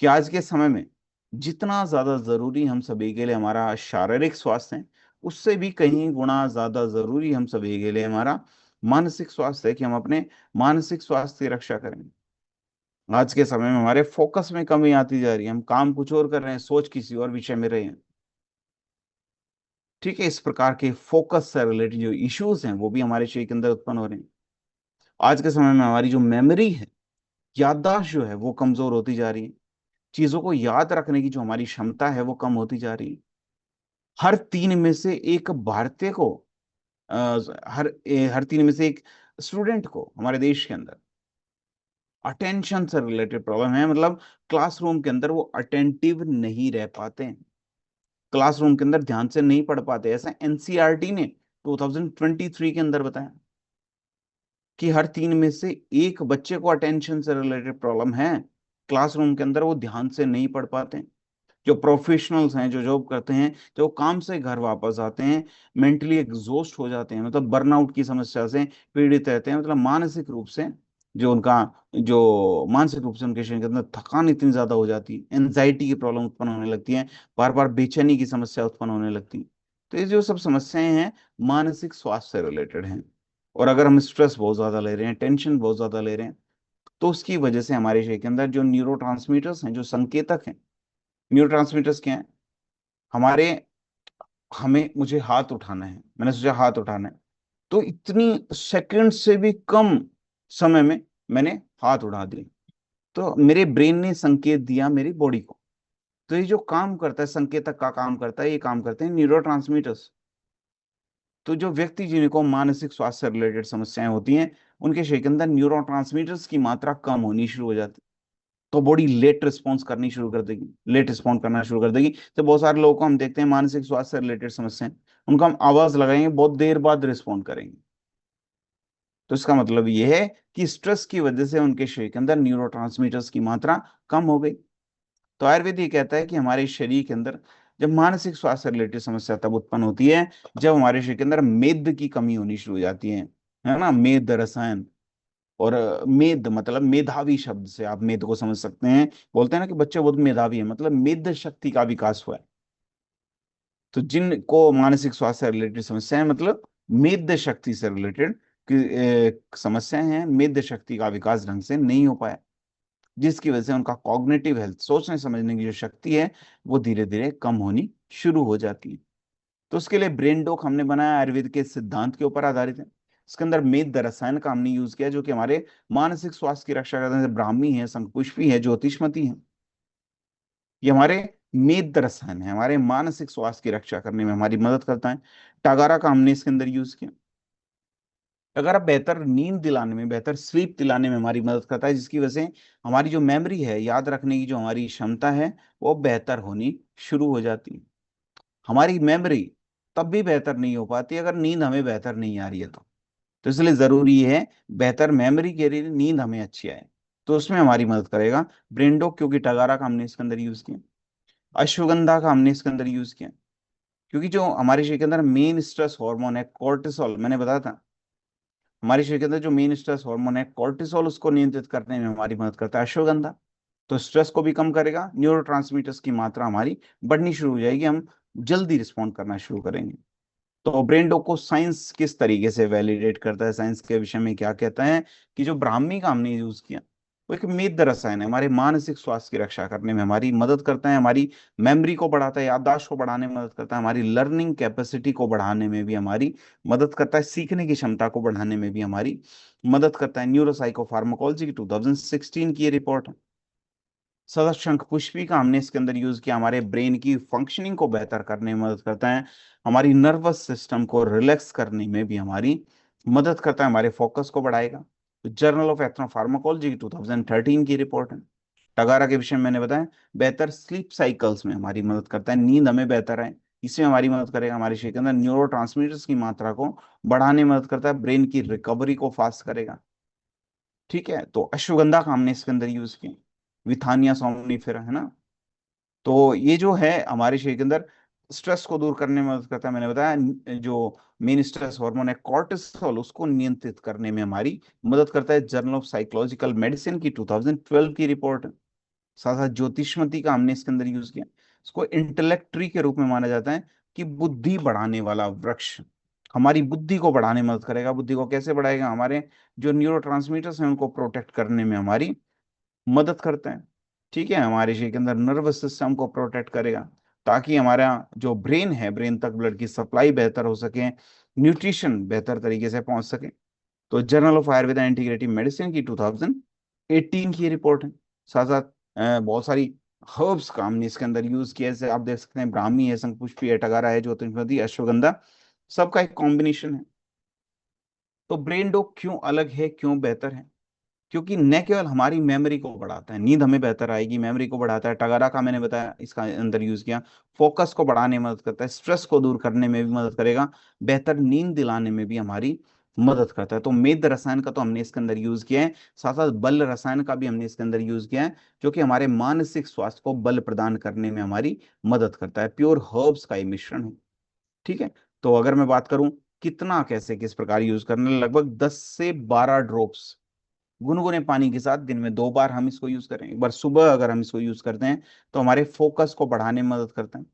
कि आज के समय में जितना ज्यादा जरूरी हम सभी के लिए हमारा शारीरिक स्वास्थ्य है, उससे भी कहीं गुना ज्यादा जरूरी हम सभी के लिए हमारा मानसिक स्वास्थ्य है, कि हम अपने मानसिक स्वास्थ्य की रक्षा करें। आज के समय में हमारे फोकस में कमी आती जा रही है, हम काम कुछ और कर रहे हैं, सोच किसी और विषय में रहे हैं। ठीक है, इस प्रकार के फोकस से रिलेटेड जो इश्यूज हैं वो भी हमारे शरीर के अंदर उत्पन्न हो रहे हैं। आज के समय में हमारी जो मेमोरी है, याददाश्त जो है, वो कमजोर होती जा रही है। चीजों को याद रखने की जो हमारी क्षमता है वो कम होती जा रही है। हर 3 में से 1 भारतीय को अ, हर 3 में से 1 स्टूडेंट को हमारे देश के अंदर अटेंशन से रिलेटेड प्रॉब्लम है। मतलब क्लासरूम के अंदर वो अटेंटिव नहीं रह पाते हैं, क्लासरूम के अंदर ध्यान से नहीं पढ़ पाते। ऐसा एनसीईआरटी ने 2023 के अंदर बताया कि हर 3 में से 1 बच्चे को अटेंशन से रिलेटेड प्रॉब्लम है। क्लासरूम के अंदर वो ध्यान से नहीं पढ़ पाते। जो प्रोफेशनल्स हैं, जो जॉब करते हैं, जो काम से घर वापस आते हैं, मेंटली एग्जॉस्ट हो जाते हैं, मतलब बर्नआउट की समस्या से पीड़ित रहते हैं। मतलब मानसिक रूप से जो उनका जो मानसिक रूप से उनके शरीर के अंदर थकान इतनी ज्यादा हो जाती है, एनजाइटी की प्रॉब्लम उत्पन्न होने लगती है, बार बार बेचैनी की समस्या उत्पन्न होने लगती है। तो ये जो सब समस्याएं हैं मानसिक स्वास्थ्य से रिलेटेड हैं। और अगर हम स्ट्रेस बहुत ज्यादा ले रहे हैं, टेंशन बहुत ज्यादा ले रहे हैं, तो उसकी वजह से हमारे शरीर के अंदर जो न्यूरो हैं, जो संकेतक हैं, न्यूरोट्रांसमीटर्स क्या है हमारे, हमें मुझे हाथ उठाना है, मैंने सोचा हाथ उठाना है, तो इतनी सेकंड से भी कम समय में मैंने हाथ उठा दिए। तो मेरे ब्रेन ने संकेत दिया मेरी बॉडी को। तो ये जो काम करता है, संकेतक का काम करता है, ये काम करते हैं न्यूरोट्रांसमीटर्स। तो जो व्यक्ति जिनको मानसिक स्वास्थ्य से रिलेटेड समस्याएं होती हैं, उनके शरीर के अंदर न्यूरोट्रांसमीटर्स की मात्रा कम होनी शुरू हो जाती है। तो बॉडी लेट रिस्पॉन्स करनी शुरू कर देगी, लेट रिस्पॉन्ड करना शुरू कर देगी। तो बहुत सारे लोगों को हम देखते हैं मानसिक स्वास्थ्य से रिलेटेड समस्या है, उनको हम आवाज लगाएंगे बहुत देर बाद रिस्पॉन्ड करेंगे। तो इसका मतलब यह है कि स्ट्रेस की वजह से उनके शरीर के अंदर न्यूरोट्रांसमीटर्स की मात्रा कम हो गई। तो आयुर्वेद ये कहता है कि हमारे शरीर के अंदर जब मानसिक स्वास्थ्य से रिलेटेड समस्या तब उत्पन्न होती है जब हमारे शरीर के अंदर मेद की कमी होनी शुरू हो जाती है ना, मेद रसायन। और मेद मतलब मेधावी शब्द से आप मेद को समझ सकते हैं। बोलते हैं ना कि बच्चे बहुत मेधावी है, मतलब मेद शक्ति का विकास हुआ है। तो जिनको मानसिक स्वास्थ्य से रिलेटेड समस्या है, मतलब मेद शक्ति से रिलेटेड समस्याएं हैं, मेद शक्ति का विकास ढंग से नहीं हो पाया, जिसकी वजह से उनका कॉग्निटिव हेल्थ, सोचने समझने की जो शक्ति है, वो धीरे धीरे कम होनी शुरू हो जाती है। तो उसके लिए ब्रेन डॉक हमने बनाया, आयुर्वेद के सिद्धांत के ऊपर आधारित है। इसके अंदर मेद रसायन का हमने यूज किया जो कि हमारे मानसिक स्वास्थ्य की रक्षा करते हैं। ब्राह्मी है, शंखपुष्पी है, ज्योतिषमती है। ये हमारे मेद रसायन है, हमारे मानसिक स्वास्थ्य की रक्षा करने में हमारी मदद करता है। टागारा का हमने इसके अंदर यूज किया। अगर आप बेहतर नींद दिलाने में, बेहतर स्लीप दिलाने में हमारी मदद करता है, जिसकी वजह से हमारी जो मेमोरी है, याद रखने की जो हमारी क्षमता है, वो बेहतर होनी शुरू हो जाती है। हमारी मेमोरी तब भी बेहतर नहीं हो पाती अगर नींद हमें बेहतर नहीं आ रही है तो इसलिए जरूरी है बेहतर मेमोरी के लिए नींद हमें अच्छी आए। तो उसमें हमारी मदद करेगा ब्रेन डॉग, क्योंकि टगारा का हमने इसके अंदर यूज किया। अश्वगंधा का हमने इसके अंदर यूज किया, क्योंकि जो हमारे शरीर के अंदर मेन स्ट्रेस हार्मोन है कोर्टिसोल, मैंने बताया था, हमारे शरीर के अंदर जो मेन स्ट्रेस हार्मोन है कोर्टिसोल, उसको नियंत्रित करने में हमारी मदद करता है अश्वगंधा। तो स्ट्रेस को भी कम करेगा, न्यूरोट्रांसमीटर्स की मात्रा हमारी बढ़नी शुरू हो जाएगी, हम जल्दी रिस्पॉन्ड करना शुरू करेंगे। तो ब्रेन डॉग को साइंस किस तरीके से वैलिडेट करता है, साइंस के विषय में क्या कहता है, कि जो ब्राह्मी का हमने यूज किया, वो एक मेद रसायन है, हमारे मानसिक स्वास्थ्य की रक्षा करने में हमारी मदद करता है, हमारी मेमोरी को बढ़ाता है, याददाश्त को बढ़ाने में मदद करता है, हमारी लर्निंग कैपेसिटी को बढ़ाने में भी हमारी मदद करता है, सीखने की क्षमता को बढ़ाने में भी हमारी मदद करता है। न्यूरोसाइको फार्माकोलॉजी की 2016 की ये रिपोर्ट है। सदस्य शंख पुष्पी का हमने इसके अंदर यूज किया, हमारे ब्रेन की फंक्शनिंग को बेहतर करने में मदद करता है, हमारी नर्वस सिस्टम को रिलैक्स करने में भी हमारी मदद करता है, हमारे फोकस को बढ़ाएगा। तो जर्नल ऑफ एथनोफार्माकोलॉजी की 2013 की रिपोर्ट है। टगारा के विषय में मैंने बताया, बेहतर स्लीप साइकिल्स में हमारी मदद करता है, नींद हमें बेहतर है, इसमें हमारी मदद करेगा, हमारे शरीर के अंदर न्यूरो की मात्रा को बढ़ाने में मदद करता है, ब्रेन की रिकवरी को फास्ट करेगा। ठीक है, तो अश्वगंधा का हमने इसके अंदर यूज किया, विथानिया सोमनिफेरा, है ना। तो ये जो है हमारे शरीर के अंदर स्ट्रेस को दूर करने में मदद करता है, मैंने बताया जो मेन स्ट्रेस हार्मोन है कॉर्टिसोल, उसको नियंत्रित करने में हमारी मदद करता है। जर्नल ऑफ साइकोलॉजिकल मेडिसिन की 2012 की रिपोर्ट है। साथ साथ ज्योतिषमती का हमने इसके अंदर यूज किया, इसको इंटेलेक्ट ट्री के रूप में माना जाता है, कि बुद्धि बढ़ाने वाला वृक्ष, हमारी बुद्धि को बढ़ाने में मदद करेगा। बुद्धि को कैसे बढ़ाएगा, हमारे जो न्यूरो हैं उनको प्रोटेक्ट करने में हमारी मदद करते हैं। ठीक है, हमारे शरीर के अंदर नर्वस सिस्टम को प्रोटेक्ट करेगा, ताकि हमारा जो ब्रेन है, ब्रेन तक ब्लड की सप्लाई बेहतर हो सके, न्यूट्रिशन बेहतर तरीके से पहुंच सके। तो journal of Ayurveda integrative medicine की 2018 की रिपोर्ट है। साथ साथ बहुत सारी हर्ब्स का हमने इसके अंदर यूज किया, जैसे आप देख सकते हैं ब्राह्मी है, शंखपुष्पी है, टगारा है, ज्योतिषमती, अश्वगंधा, सबका एक कॉम्बिनेशन है। तो ब्रेन डॉग क्यों अलग है, क्यों बेहतर है, क्योंकि न केवल हमारी मेमोरी को बढ़ाता है, नींद हमें बेहतर आएगी, मेमोरी को बढ़ाता है, टगारा का मैंने बताया इसका अंदर यूज किया, फोकस को बढ़ाने में मदद करता है, स्ट्रेस को दूर करने में भी मदद करेगा, बेहतर नींद दिलाने में भी हमारी मदद करता है। तो मेद रसायन का तो हमने इसके अंदर यूज किया है, साथ साथ बल रसायन का भी हमने इसके अंदर यूज किया है, जो कि हमारे मानसिक स्वास्थ्य को बल प्रदान करने में हमारी मदद करता है। प्योर हर्ब्स का ये मिश्रण है। ठीक है, तो अगर मैं बात करूं कितना कैसे किस प्रकार यूज करना, लगभग 10 से 12 ड्रॉप्स गुनगुने पानी के साथ दिन में 2 बार हम इसको यूज करें। एक बार सुबह अगर हम इसको यूज करते हैं तो हमारे फोकस को बढ़ाने में मदद करता है।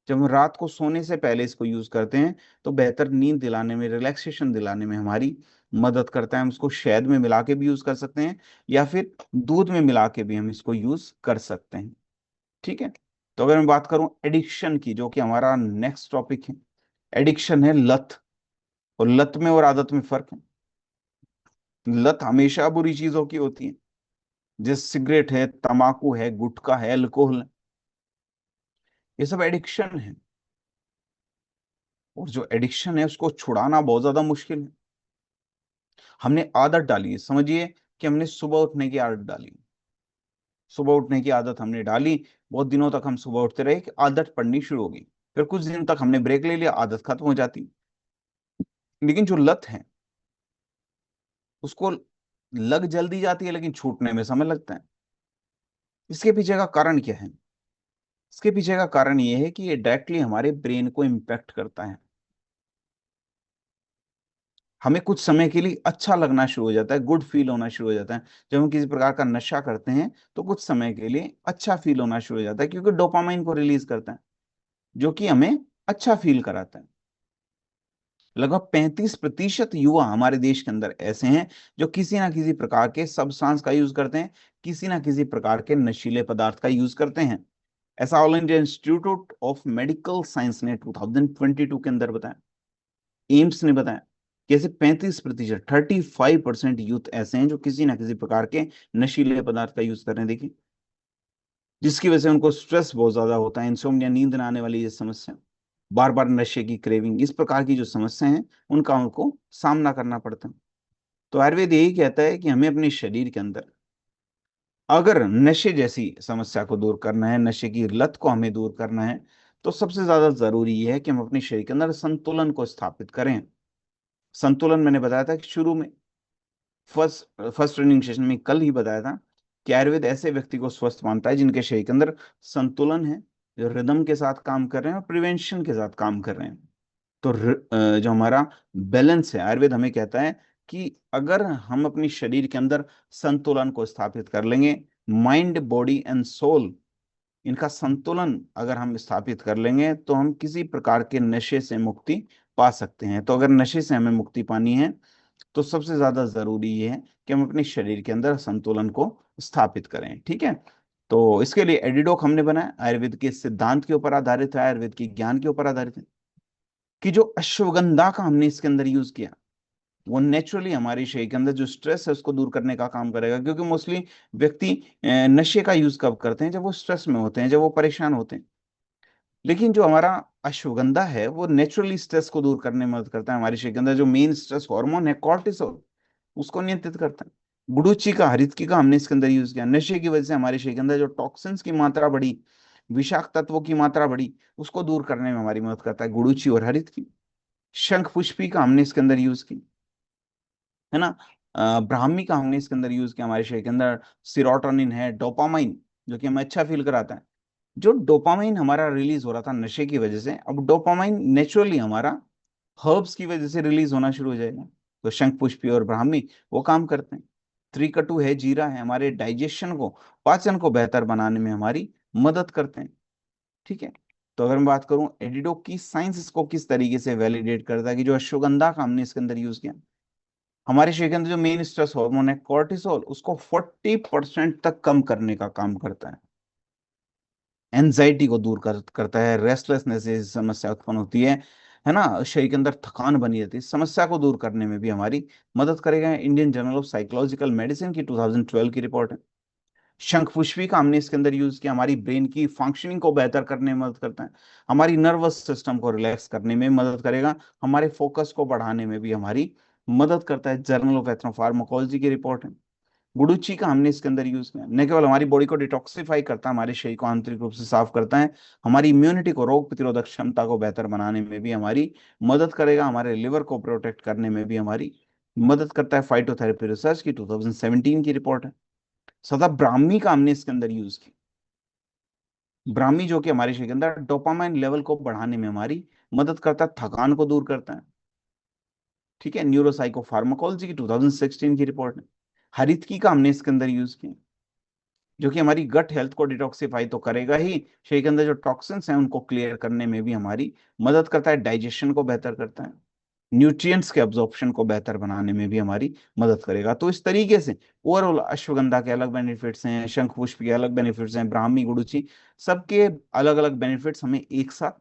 जब हम रात को सोने से पहले इसको यूज करते हैं तो बेहतर नींद दिलाने में, रिलैक्सेशन दिलाने में हमारी मदद करता है। हम इसको शहद में मिला के भी यूज कर सकते हैं, या फिर दूध में मिला के भी हम इसको यूज कर सकते हैं। ठीक है, तो अगर मैं बात करूं एडिक्शन की, जो कि हमारा नेक्स्ट टॉपिक है, एडिक्शन है लत। और लत में और आदत में फर्क है। लत हमेशा बुरी चीजों की होती है, जैसे सिगरेट है, तंबाकू है, गुटखा है, अल्कोहल है, ये सब एडिक्शन है। और जो एडिक्शन है उसको छुड़ाना बहुत ज्यादा मुश्किल है। हमने आदत डाली है, समझिए कि हमने सुबह उठने की आदत डाली, सुबह उठने की आदत हमने डाली, बहुत दिनों तक हम सुबह उठते रहे कि आदत पड़नी शुरू होगी, फिर कुछ दिन तक हमने ब्रेक ले लिया, आदत खत्म हो जाती। लेकिन जो लत है उसको लग जल्दी जाती है, लेकिन छूटने में समय लगता है। इसके पीछे का कारण क्या है? इसके पीछे का कारण ये है कि ये डायरेक्टली हमारे ब्रेन को इम्पैक्ट करता है। हमें कुछ समय के लिए अच्छा लगना शुरू हो जाता है, गुड फील होना शुरू हो जाता है। जब हम किसी प्रकार का नशा करते हैं तो कुछ समय के लिए अच्छा फील होना शुरू हो जाता है, क्योंकि डोपामाइन को रिलीज करता है, जो कि हमें अच्छा फील कराता है। लगभग 35% युवा हमारे देश के अंदर ऐसे हैं जो किसी ना किसी प्रकार के सब्सटेंस का यूज करते हैं, किसी ना किसी प्रकार के नशीले पदार्थ का यूज करते हैं। ऐसा all India institute of medical science ने 2022 के अंदर बताया, एम्स ने बताया कि ऐसे 35%, 35% यूथ ऐसे हैं जो किसी ना किसी प्रकार के नशीले पदार्थ का यूज कर रहे हैं। देखिए, जिसकी वजह से उनको स्ट्रेस बहुत ज्यादा होता है, इंसोम्निया, नींद न आने वाली ये समस्या, बार बार नशे की क्रेविंग, इस प्रकार की जो समस्या है उनका उनको सामना करना पड़ता है। तो आयुर्वेद यही कहता है कि हमें अपने शरीर के अंदर अगर नशे जैसी समस्या को दूर करना है, नशे की लत को हमें दूर करना है, तो सबसे ज्यादा जरूरी ये है कि हम अपने शरीर के अंदर संतुलन को स्थापित करें। संतुलन मैंने बताया था कि शुरू में फर्स्ट फर्स्ट ट्रेनिंग सेशन में कल ही बताया था कि आयुर्वेद ऐसे व्यक्ति को स्वस्थ मानता है जिनके शरीर के अंदर संतुलन है, जो रिदम के साथ काम कर रहे हैं और प्रिवेंशन के साथ काम कर रहे हैं। तो जो हमारा बैलेंस है, आयुर्वेद हमें कहता है कि अगर हम अपनी शरीर के अंदर संतुलन को स्थापित कर लेंगे, माइंड बॉडी एंड सोल, इनका संतुलन अगर हम स्थापित कर लेंगे, तो हम किसी प्रकार के नशे से मुक्ति पा सकते हैं। तो अगर नशे से हमें मुक्ति पानी है, तो सबसे ज्यादा जरूरी ये है कि हम अपने शरीर के अंदर संतुलन को स्थापित करें। ठीक है, तो इसके लिए एडिडोक हमने बनाया, आयुर्वेद के सिद्धांत के ऊपर आधारित है, आयुर्वेद के ज्ञान के ऊपर आधारित है, कि जो अश्वगंधा का हमने इसके अंदर यूज किया, वो नेचुरली हमारे शरीर के अंदर जो स्ट्रेस है उसको दूर करने का काम करेगा। क्योंकि मोस्टली व्यक्ति नशे का यूज कब करते हैं? जब वो स्ट्रेस में होते हैं, जब वो परेशान होते हैं। लेकिन जो हमारा अश्वगंधा है वो नेचुरली स्ट्रेस को दूर करने में मदद करता है। हमारे शरीर के अंदर जो मेन स्ट्रेस हार्मोन है कॉर्टिसोल, उसको नियंत्रित करता है। गुडुचि का, हरितकी का हमने इसके अंदर यूज किया। नशे की वजह से हमारे शरीर के अंदर जो टॉक्सिन्स की मात्रा बढ़ी, विषाक्त तत्वों की मात्रा बढ़ी, उसको दूर करने में हमारी मदद करता है गुडुचि और हरितकी। शंख पुष्पी का हमने इसके अंदर यूज की, है ना। ब्राह्मी का हमने इसके अंदर यूज किया। हमारे शरीर के अंदर सिरोटोनिन है, डोपामाइन, जो कि हमें अच्छा फील कराता है। जो डोपामाइन हमारा रिलीज हो रहा था नशे की वजह से, अब डोपामाइन नेचुरली हमारा हर्ब्स की वजह से रिलीज होना शुरू हो जाएगा। तो शंख पुष्पी और ब्राह्मी वो काम करते हैं। त्रिकटु है, जीरा है, हमारे डाइजेशन को, पाचन को बेहतर बनाने में हमारी मदद करते हैं। ठीक है, तो अगर मैं बात करूं एडिडोक की, साइंस इसको किस तरीके से वैलिडेट करता है कि जो अश्वगंधा का हमने इसके अंदर यूज किया, हमारे शरीर के अंदर जो मेन स्ट्रेस हार्मोन है कॉर्टिसोल, उसको 40% तक कम करने का काम करता है। एंजाइटी को दूर करता है, रेस्टलेसनेस जैसी समस्या उत्पन्न होती है ना, शरीर के अंदर थकान बनी रहती है, इस समस्या को दूर करने में भी हमारी मदद करेगा। Indian journal of psychological medicine की 2012 की रिपोर्ट है। शंख पुष्पी का हमने इसके अंदर यूज किया, हमारी ब्रेन की फंक्शनिंग को बेहतर करने में मदद करता है, हमारी नर्वस सिस्टम को रिलैक्स करने में मदद करेगा, हमारे फोकस को बढ़ाने में भी हमारी मदद करता है। जर्नल ऑफ एथनोफार्माकोलॉजी की रिपोर्ट है। गुडुचि का हमने इसके अंदर यूज किया, न केवल हमारी बॉडी को डिटॉक्सिफाई करता है, हमारे शरीर को आंतरिक रूप से साफ करता है, हमारी इम्यूनिटी को, रोग प्रतिरोधक क्षमता को बेहतर बनाने में भी हमारी मदद करेगा, हमारे लिवर को प्रोटेक्ट करने में भी हमारी मदद करता है। फाइटोथेरेपी रिसर्च की 2017 की रिपोर्ट है। सदा ब्राह्मी का हमने इसके अंदर यूज की, ब्राह्मी जो कि हमारे शरीर के अंदर डोपामाइन लेवल को बढ़ाने में हमारी मदद करता है, थकान को दूर करता है। ठीक है, न्यूरोसाइको फार्माकोलॉजी की 2016 की रिपोर्ट है। हरितकी का हमने इसके अंदर यूज किया, जो कि हमारी गट हेल्थ को डिटॉक्सिफाई तो करेगा ही, शरीर के अंदर जो टॉक्सिन्स हैं उनको क्लियर करने में भी हमारी मदद करता है, डाइजेशन को बेहतर करता है, न्यूट्रिएंट्स के एब्जॉर्प्शन को बेहतर बनाने में भी हमारी मदद करेगा। तो इस तरीके से ओवरऑल अश्वगंधा के अलग बेनिफिट्स हैं, शंख पुष्प के अलग बेनिफिट्स हैं, ब्राह्मी, गुडुचि, सबके अलग अलग बेनिफिट्स हमें एक साथ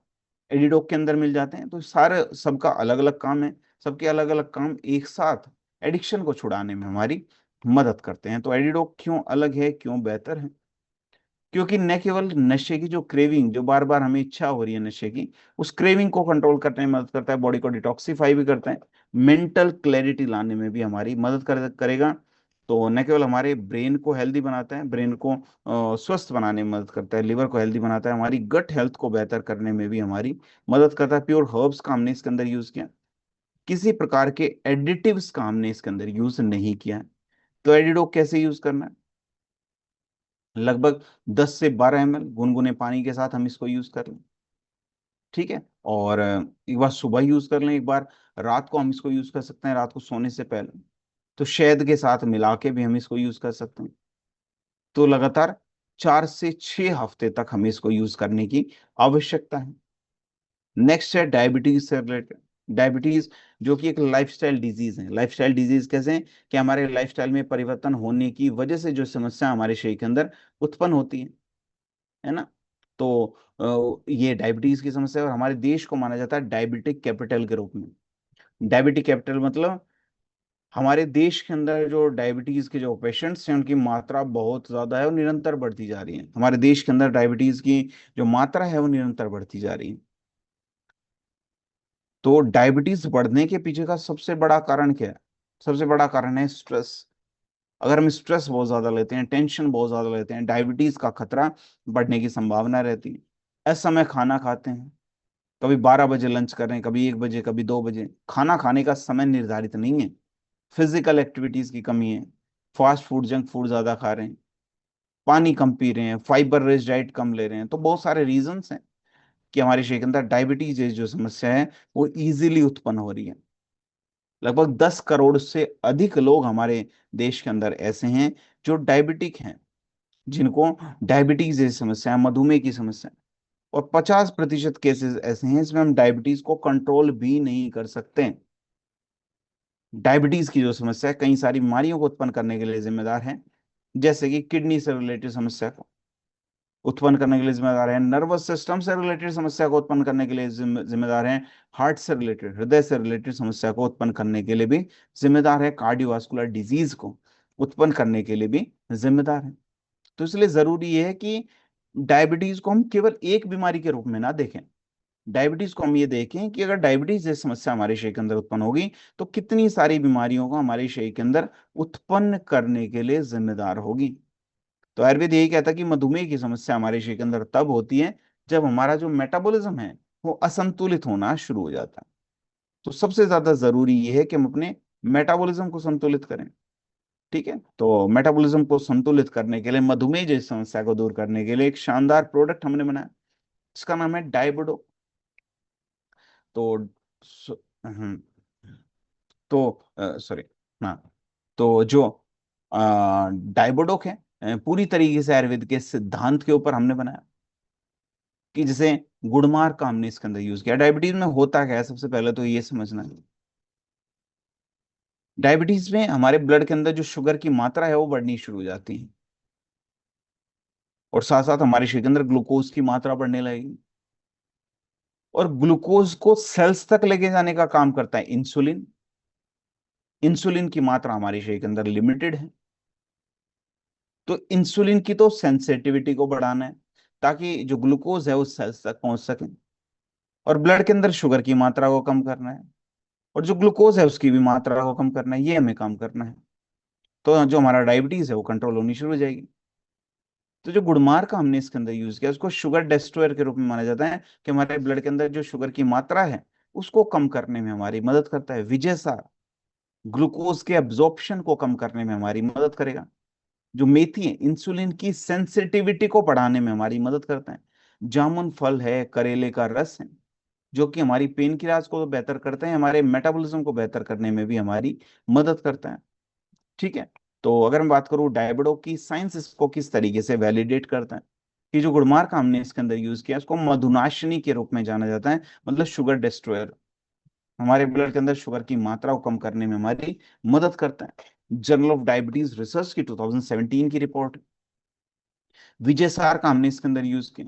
एडिडोक के अंदर मिल जाते हैं। तो सारे सबका अलग अलग काम है, सबके अलग अलग काम एक साथ एडिक्शन को छुड़ाने में हमारी मदद करते हैं। तो एडिडोक क्यों अलग है, क्यों बेहतर है? क्योंकि न केवल नशे की जो क्रेविंग, जो बार बार हमें इच्छा हो रही है नशे की, उस क्रेविंग को कंट्रोल करने में मदद करता है, बॉडी को डिटॉक्सिफाई भी करता है, मेंटल क्लैरिटी लाने में भी हमारी मदद करेगा। तो न केवल हमारे ब्रेन को हेल्दी बनाता है, ब्रेन को स्वस्थ बनाने में मदद करता है, लिवर को हेल्दी बनाता है, हमारी गट हेल्थ को बेहतर करने में भी हमारी मदद करता है। प्योर हर्ब्स का हमने इसके अंदर यूज किया, किसी प्रकार के एडिटिव्स का हमने इसके अंदर यूज नहीं किया है। तो एडिडो कैसे यूज करना है? लगभग 10 से 12 ml गुनगुने पानी के साथ हम इसको यूज कर लें। ठीक है, और एक बार सुबह यूज कर लें, एक बार रात को हम इसको यूज कर सकते हैं, रात को सोने से पहले। तो शहद के साथ मिला के भी हम इसको यूज कर सकते हैं। तो लगातार 4 से 6 हफ्ते तक हमें इसको यूज करने की आवश्यकता है। नेक्स्ट है डायबिटीज से रिलेटेड। डायबिटीज जो कि एक लाइफस्टाइल डिजीज है। लाइफस्टाइल डिजीज कैसे हैं? कि हमारे लाइफस्टाइल में परिवर्तन होने की वजह से जो समस्या हमारे शरीर के अंदर उत्पन्न होती है ना। तो ये डायबिटीज की समस्या है, और हमारे देश को माना जाता है डायबिटिक कैपिटल के रूप में। डायबिटिक कैपिटल मतलब हमारे देश के अंदर जो डायबिटीज के जो पेशेंट्स हैं उनकी मात्रा बहुत ज्यादा है और निरंतर बढ़ती जा रही है। हमारे देश के अंदर डायबिटीज की जो मात्रा है वो निरंतर बढ़ती जा रही है। तो डायबिटीज बढ़ने के पीछे का सबसे बड़ा कारण क्या है? सबसे बड़ा कारण है स्ट्रेस। अगर हम स्ट्रेस बहुत ज्यादा लेते हैं, टेंशन बहुत ज्यादा लेते हैं, डायबिटीज का खतरा बढ़ने की संभावना रहती है। असमय खाना खाते हैं, कभी 12 बजे लंच कर रहे हैं, कभी 1 बजे, कभी 2 बजे। खाना खाने का समय निर्धारित नहीं है। फिजिकल एक्टिविटीज की कमी है। फास्ट फूड, जंक फूड ज्यादा खा रहे हैं। पानी कम पी रहे हैं, फाइबर रिच डाइट कम ले रहे हैं। तो बहुत सारे रीजंस हैं कि हमारे शरीर के अंदर डायबिटीज जो समस्या है वो इजीली उत्पन्न हो रही है। लगभग 10 करोड़ से अधिक लोग हमारे देश के अंदर ऐसे हैं जो डायबिटिक हैं, जिनको डायबिटीज जैसी समस्या है, मधुमेह की समस्या है। और 50% केसेस ऐसे हैं जिसमें हम डायबिटीज को कंट्रोल भी नहीं कर सकते। डायबिटीज की जो समस्या है कई सारी बीमारियों को उत्पन्न करने के लिए जिम्मेदार है, जैसे कि किडनी से रिलेटेड समस्या को उत्पन्न करने के लिए जिम्मेदार है, नर्वस सिस्टम से रिलेटेड समस्या को उत्पन्न करने के लिए जिम्मेदार है, हार्ट से रिलेटेड, हृदय से रिलेटेड समस्या को उत्पन्न करने के लिए भी जिम्मेदार है, कार्डियोवास्कुलर डिजीज को उत्पन्न करने के लिए भी जिम्मेदार है। तो इसलिए जरूरी है कि डायबिटीज को हम केवल एक बीमारी के रूप में ना देखें। डायबिटीज को हम ये देखें कि अगर डायबिटीज जैसी समस्या हमारे शरीर के अंदर उत्पन्न होगी तो कितनी सारी बीमारियों को हमारे शरीर के अंदर उत्पन्न करने के लिए जिम्मेदार होगी। तो आयुर्वेद यही कहता है कि मधुमेह की समस्या हमारे शरीर के अंदर तब होती है जब हमारा जो मेटाबॉलिज्म है वो असंतुलित होना शुरू हो जाता है। तो सबसे ज्यादा जरूरी ये है कि हम अपने मेटाबॉलिज्म को संतुलित करें। ठीक है, तो मेटाबॉलिज्म को संतुलित करने के लिए, मधुमेह जैसी समस्या को दूर करने के लिए एक शानदार प्रोडक्ट हमने बनाया, इसका नाम है डायबडो। तो स- हम्म, तो सॉरी, हाँ, तो जो डायबोडोक है, पूरी तरीके से आयुर्वेद के सिद्धांत के ऊपर हमने बनाया। कि जैसे गुड़मार का हमने इसके अंदर यूज किया। डायबिटीज में होता क्या है, सबसे पहले तो ये समझना है। डायबिटीज में हमारे ब्लड के अंदर जो शुगर की मात्रा है वो बढ़नी शुरू हो जाती है, और साथ साथ हमारे शरीर के अंदर ग्लूकोज की मात्रा बढ़ने लगेगी। और ग्लूकोज को सेल्स तक लेके जाने का काम करता है इंसुलिन। इंसुलिन की मात्रा हमारे शरीर के अंदर लिमिटेड है, तो इंसुलिन की तो सेंसिटिविटी को बढ़ाना है ताकि जो ग्लूकोज है वो सेल्स तक पहुंच सके। और ब्लड के अंदर शुगर की मात्रा को कम करना है, और जो ग्लूकोज है उसकी भी मात्रा को कम करना है, ये हमें काम करना है। तो जो हमारा डायबिटीज है वो कंट्रोल होनी शुरू हो जाएगी। तो जो गुड़मार का हमने इसके अंदर यूज किया उसको शुगर डेस्ट्रॉयर के रूप में माना जाता है, कि हमारे ब्लड के अंदर जो शुगर की मात्रा है उसको कम करने में हमारी मदद करता है। विजयसार ग्लूकोज के एब्जॉर्प्शन को कम करने में हमारी मदद करेगा। जो मेथी है, इंसुलिन की सेंसिटिविटी को बढ़ाने में हमारी मदद करता है। जामुन फल है, करेले का रस है, जो कि हमारी पेन किलर्स को तो बेहतर करते हैं, हमारे मेटाबॉलिज्म को बेहतर करने में भी हमारी मदद करता है। ठीक है, तो अगर मैं बात करूं डायबिडो की, साइंस इसको किस तरीके से वैलिडेट करता है, कि जो गुड़मार का हमने इसके अंदर यूज किया उसको मधुनाशिनी के रूप में जाना जाता है, मतलब शुगर डिस्ट्रॉयर। हमारे ब्लड के अंदर शुगर की मात्रा को कम करने में हमारी मदद करता है। जर्नल ऑफ डायबिटीज रिसर्च की 2017 की रिपोर्ट। विजय सार का हमने इसके अंदर यूज किया।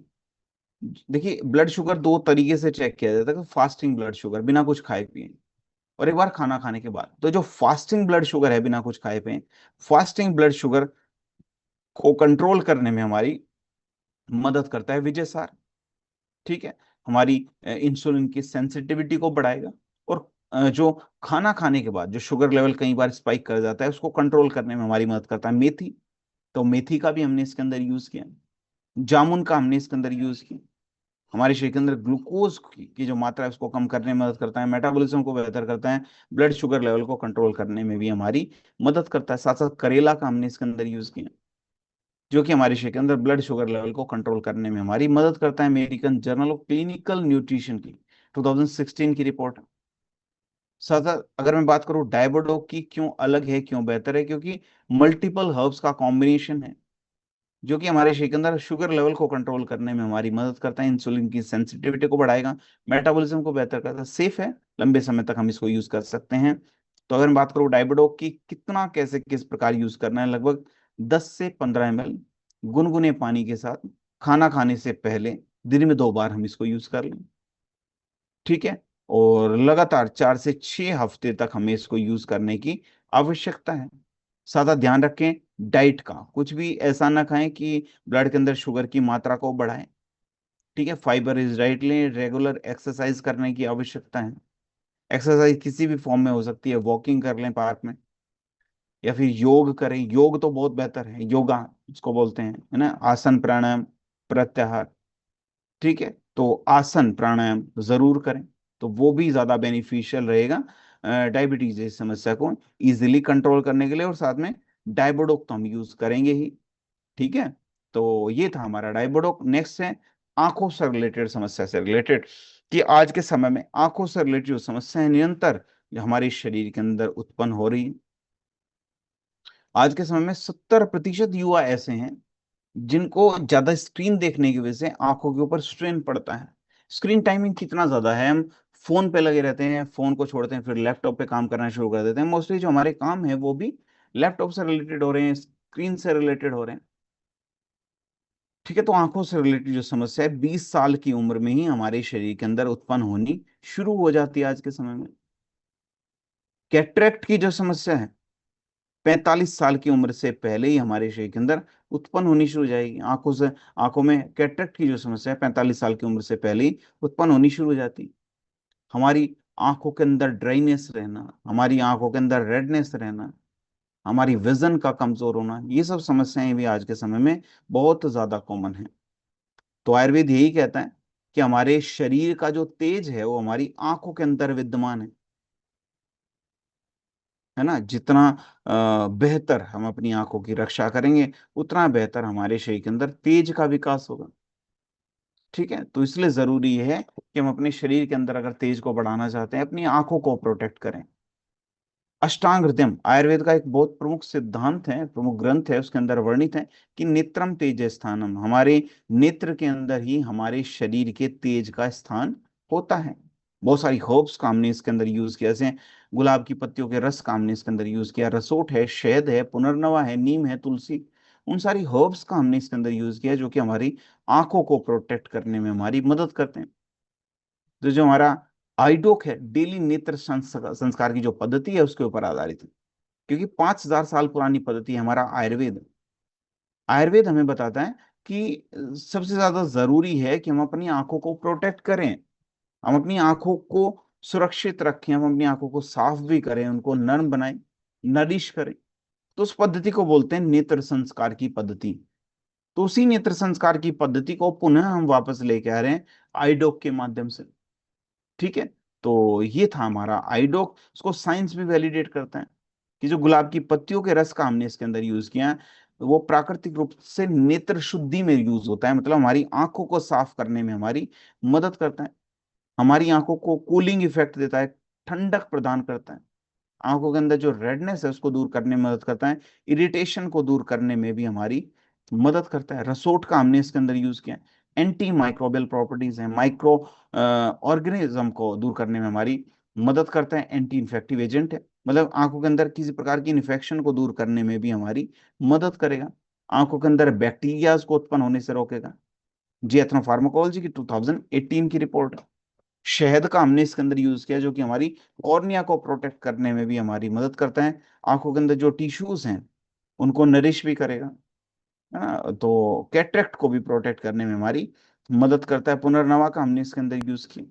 देखिए, ब्लड शुगर दो तरीके से चेक किया जाता है, फास्टिंग ब्लड शुगर बिना कुछ खाए पिए, और एक बार खाना खाने के बाद। तो जो फास्टिंग ब्लड शुगर है बिना कुछ खाए पिए, फास्टिंग ब्लड शुगर को कंट्रोल करने में हमारी मदद करता है विजय सार। ठीक है, हमारी इंसुलिन की सेंसिटिविटी को बढ़ाएगा। और जो खाना खाने के बाद जो शुगर लेवल कई बार स्पाइक कर जाता है उसको कंट्रोल करने में हमारी मदद करता है मेथी। तो मेथी का भी हमने इसके अंदर यूज किया। जामुन का हमने इसके अंदर यूज किया। हमारे शरीर के अंदर ग्लूकोज की जो मात्रा है उसको कम करने में मदद करता है, मेटाबॉलिज्म को बेहतर करता है, ब्लड शुगर लेवल को कंट्रोल करने में भी हमारी मदद करता है। साथ साथ करेला का हमने इसके अंदर यूज किया, जो कि हमारे शरीर के अंदर ब्लड शुगर लेवल को कंट्रोल करने में हमारी मदद करता है। American journal of clinical nutrition की 2016 की रिपोर्ट है। साथ साथ अगर मैं बात करूं डायबिडो की क्यों अलग है, क्यों बेहतर है, क्योंकि मल्टीपल हर्ब्स का कॉम्बिनेशन है, जो कि हमारे शरीर के अंदर शुगर लेवल को कंट्रोल करने में हमारी मदद करता है, इंसुलिन की सेंसिटिविटी को बढ़ाएगा, मेटाबॉलिज्म को बेहतर करता है, सेफ है, लंबे समय तक हम इसको यूज कर सकते हैं। तो अगर मैं बात करूं डायबिडो की कितना, कैसे, किस प्रकार यूज करना है, लगभग 10 से 15 ml गुनगुने पानी के साथ खाना खाने से पहले दिन में 2 बार हम इसको यूज कर लें। ठीक है, और लगातार 4 से 6 हफ्ते तक हमें इसको यूज करने की आवश्यकता है। सादा ध्यान रखें डाइट का, कुछ भी ऐसा ना खाएं कि ब्लड के अंदर शुगर की मात्रा को बढ़ाए। ठीक है, फाइबर इज डाइट लें, रेगुलर एक्सरसाइज करने की आवश्यकता है। एक्सरसाइज किसी भी फॉर्म में हो सकती है, वॉकिंग कर लें पार्क में, या फिर योग करें। योग तो बहुत बेहतर है, योगा उसको बोलते हैं, है ना, आसन प्राणायाम प्रत्याहार। ठीक है, तो आसन प्राणायाम जरूर करें, तो वो भी ज्यादा बेनिफिशियल रहेगा डायबिटीज जैसी समस्या को इजीली कंट्रोल करने के लिए। और साथ में डायबोडोक तो हम यूज करेंगे ही। ठीक है, तो ये था हमारा डायबोडोक। नेक्स्ट है आंखों से रिलेटेड, समस्या से रिलेटेड, कि आज के समय में आंखों से रिलेटेड जो समस्याएं निरंतर जो हमारे शरीर के अंदर उत्पन्न हो रही है। आज के समय में 70% युवा ऐसे हैं जिनको ज्यादा स्क्रीन देखने की वजह से आंखों के ऊपर स्ट्रेन पड़ता है। स्क्रीन टाइमिंग कितना ज्यादा है, हम फोन पे लगे रहते हैं, फोन को छोड़ते हैं, फिर लैपटॉप पे काम करना शुरू कर देते हैं। मोस्टली जो हमारे काम है वो भी लैपटॉप से रिलेटेड हो रहे हैं, स्क्रीन से रिलेटेड हो रहे हैं। ठीक है, तो आंखों से रिलेटेड जो समस्या है 20 साल की उम्र में ही हमारे शरीर के अंदर उत्पन्न होनी शुरू हो जाती है आज के समय में। कैटरेक्ट की जो समस्या है 45 साल की उम्र से पहले ही हमारे शरीर के अंदर उत्पन्न होनी शुरू हो जाएगी। आंखों से, आंखों में कैटरेक्ट की जो समस्या है 45 साल की उम्र से पहले ही उत्पन्न होनी शुरू हो जाती। हमारी आंखों के अंदर ड्राइनेस रहना, हमारी आंखों के अंदर रेडनेस रहना, हमारी विजन का कमजोर होना, ये सब समस्याएं भी आज के समय में बहुत ज्यादा कॉमन है। तो आयुर्वेद यही कहता है कि हमारे शरीर का जो तेज है वो हमारी आंखों के अंदर विद्यमान है ना। जितना बेहतर हम अपनी आंखों की रक्षा करेंगे, उतना बेहतर हमारे शरीर के अंदर तेज का विकास होगा। ठीक है, तो इसलिए जरूरी है कि हम अपने शरीर के अंदर अगर तेज को बढ़ाना चाहते हैं, अपनी आंखों को प्रोटेक्ट करें। अष्टांग हृदयम आयुर्वेद का एक बहुत प्रमुख सिद्धांत है, प्रमुख ग्रंथ है, उसके अंदर वर्णित है कि नेत्रम तेज स्थानम, हमारे नेत्र के अंदर ही हमारे शरीर के तेज का स्थान होता है। बहुत सारी हर्ब्स का हमने इसके अंदर यूज किया, जैसे गुलाब की पत्तियों के रस का हमने इसके अंदर यूज किया, रसोट है, शहद है, पुनर्नवा है, नीम है, तुलसी, उन सारी हर्ब्स का हमने इसके अंदर यूज किया जो कि हमारी आंखों को प्रोटेक्ट करने में हमारी मदद करते हैं। तो जो हमारा आइडोक है, डेली नेत्र संस्कार की जो पद्धति है उसके ऊपर आधारित है, क्योंकि 5,000 साल पुरानी पद्धति है हमारा आयुर्वेद। आयुर्वेद हमें बताता है कि सबसे ज्यादा जरूरी है कि हम अपनी आंखों को प्रोटेक्ट करें, हम अपनी आंखों को सुरक्षित रखें, हम अपनी आंखों को साफ भी करें, उनको नर्म बनाएं, नरिश करें। तो उस पद्धति को बोलते हैं नेत्र संस्कार की पद्धति। तो उसी नेत्र संस्कार की पद्धति को पुनः हम वापस लेके आ रहे हैं आइडोक के माध्यम से। ठीक है, तो ये था हमारा आइडोक। उसको साइंस भी वैलिडेट करता है कि जो गुलाब की पत्तियों के रस का हमने इसके अंदर यूज किया है, वो प्राकृतिक रूप से नेत्र शुद्धि में यूज होता है, मतलब हमारी आंखों को साफ करने में हमारी मदद करता है, हमारी आंखों को कूलिंग इफेक्ट देता है, ठंडक प्रदान करता है, आंखों के अंदर जो रेडनेस है उसको दूर करने में मदद करता है, इरिटेशन को दूर करने में भी हमारी मदद करता है। रसोट का हमने इसके अंदर यूज किया, एंटी माइक्रोबियल प्रॉपर्टीज है, माइक्रो ऑर्गेनिज्म को दूर करने में हमारी मदद करता है, एंटी इन्फेक्टिव एजेंट है, मतलब आंखों के अंदर किसी प्रकार की इन्फेक्शन को दूर करने में भी हमारी मदद करेगा, आंखों के अंदर बैक्टीरियाज को उत्पन्न होने से रोकेगा। जी एथनो फार्माकोलॉजी की 2018 की रिपोर्ट है। शहद का हमने इसके अंदर यूज किया जो कि हमारी कॉर्निया को प्रोटेक्ट करने में भी हमारी मदद करता है, आंखों के अंदर जो टिश्यूज हैं उनको नरिश भी करेगा, है ना, तो कैटरेक्ट को भी प्रोटेक्ट करने में हमारी मदद करता है। पुनर्नवा का हमने इसके अंदर यूज किया,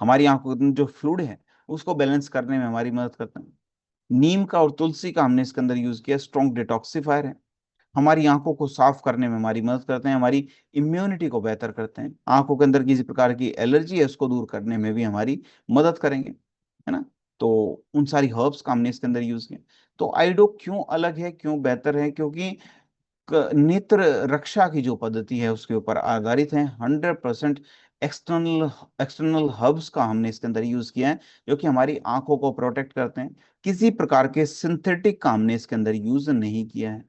हमारी आंखों के अंदर जो फ्लूइड है उसको बैलेंस करने में हमारी मदद करता है। नीम का और तुलसी का हमने इसके अंदर यूज किया, स्ट्रॉन्ग डिटॉक्सिफायर है, हमारी आंखों को साफ करने में हमारी मदद करते हैं, हमारी इम्यूनिटी को बेहतर करते हैं, आंखों के अंदर किसी प्रकार की एलर्जी है उसको दूर करने में भी हमारी मदद करेंगे, है ना। तो उन सारी हर्ब्स का हमने इसके अंदर यूज किया। तो आइडो क्यों अलग है, क्यों बेहतर है, क्योंकि नेत्र रक्षा की जो पद्धति है उसके ऊपर आधारित है। 100% एक्सटर्नल एक्सटर्नल हर्ब्स का हमने इसके अंदर यूज किया है जो कि हमारी आंखों को प्रोटेक्ट करते हैं, किसी प्रकार के सिंथेटिक का हमने इसके अंदर यूज नहीं किया है।